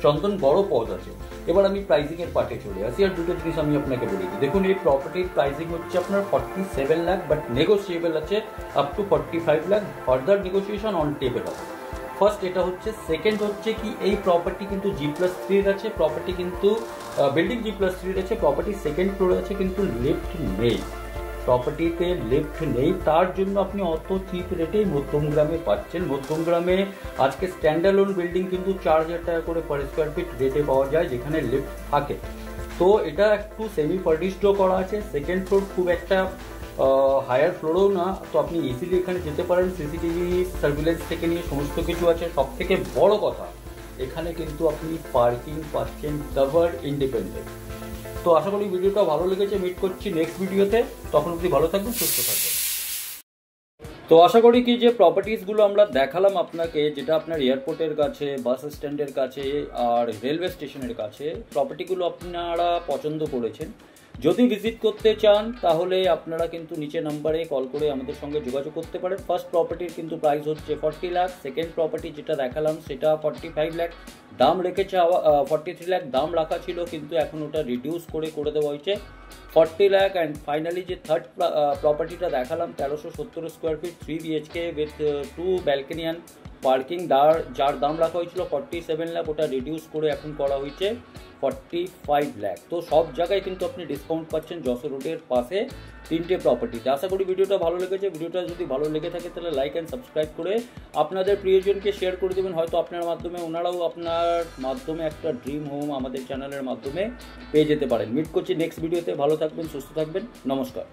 চন্দনগড়ও পজ আছে। এবার আমি প্রাইসিং এর পার্টে চলে আসি, আর দুটো জিনিস আমি আপনাকে বলি দিই। দেখুন এই প্রপার্টির প্রাইসিং হচ্ছে আপনার 47 লাখ, বাট নেগোসিয়েবল আছে up to 45 lakh, further negotiation on table হবে। ফার্স্ট এটা হচ্ছে। সেকেন্ড হচ্ছে কি এই প্রপার্টি কিন্তু G+3 আছে, প্রপার্টি কিন্তু বিল্ডিং G+3 আছে, প্রপার্টি সেকেন্ড ফ্লোরে আছে, কিন্তু লিফট নেই, প্রপার্টিতে লিফট নেই। তার জন্য আপনি অত চিপ রেটেই মধ্যমগ্রামে পাচ্ছেন। মধ্যমগ্রামে আজকে স্ট্যান্ডালোন বিল্ডিং কিন্তু 4,000 টাকা করে পার স্কোয়ার ফিট রেটে পাওয়া যায়, যেখানে লিফট থাকে। তো এটা একটু সেমি ফার্নিশডও করা আছে, সেকেন্ড ফ্লোর খুব একটা হায়ার ফ্লোরেও না, তো আপনি ইজিলি এখানে যেতে পারেন। সিসিটিভি সার্ভিলেন্স থেকে নিয়ে সমস্ত কিছু আছে। সব থেকে বড় কথা এখানে কিন্তু আপনি পার্কিং পাচ্ছেন কভার ইন্ডিপেন্ডেন্ট। তো আশা করি ভিডিওটা ভালো লেগেছে। মিট করছি নেক্সট ভিডিওতে, তখন অবধি ভালো থাকবেন, সুস্থ থাকবেন। তো আশা করি কি যে প্রপার্টিসগুলো আমরা দেখালাম আপনাকে, যেটা আপনার এয়ারপোর্টের কাছে, বাস স্ট্যান্ডের কাছে আর রেলওয়ে স্টেশনের কাছে, প্রপার্টিগুলো আপনারা পছন্দ করেছেন। যদি ভিজিট করতে চান তাহলে আপনারা কিন্তু নিচে নাম্বারে কল করে আমাদের সঙ্গে যোগাযোগ করতে পারেন। ফার্স্ট প্রপার্টির কিন্তু প্রাইস হচ্ছে 40 লাখ, সেকেন্ড প্রপার্টি যেটা দেখালাম সেটা 45 লাখ, দাম রেখেছে 43 লাখ দাম রাখা ছিল, কিন্তু এখন ওটা রিডিউস করে দেওয়া হয়েছে 40 লাখ। অ্যান্ড ফাইনালি যে থার্ড প্রপার্টিটা দেখালাম 1370 square feet 3 BHK with 2 balcony and parking, যার দাম রাখা হয়েছিল 47 লাখ, ওটা রিডিউস করে এখন করা হয়েছে 45 লাখ। তো সব জায়গায় কিন্তু আপনি ডিসকাউন্ট পাচ্ছেন যশোর রোডের পাশে 3টে প্রপার্টিতে। আশা করি ভিডিওটা ভালো লেগেছে। ভিডিওটা যদি ভালো লেগে থাকে তাহলে লাইক অ্যান্ড সাবস্ক্রাইব করে আপনাদের প্রিয়জনকে শেয়ার করে দেবেন। হয়তো আপনার মাধ্যমে ওনারাও আপনার মাধ্যমে একটা ড্রিম হোম আমাদের চ্যানেলের মাধ্যমে পেয়ে যেতে পারেন। মিট করছি নেক্সট ভিডিওতে। ভালো থাকবেন, সুস্থ থাকবেন, নমস্কার।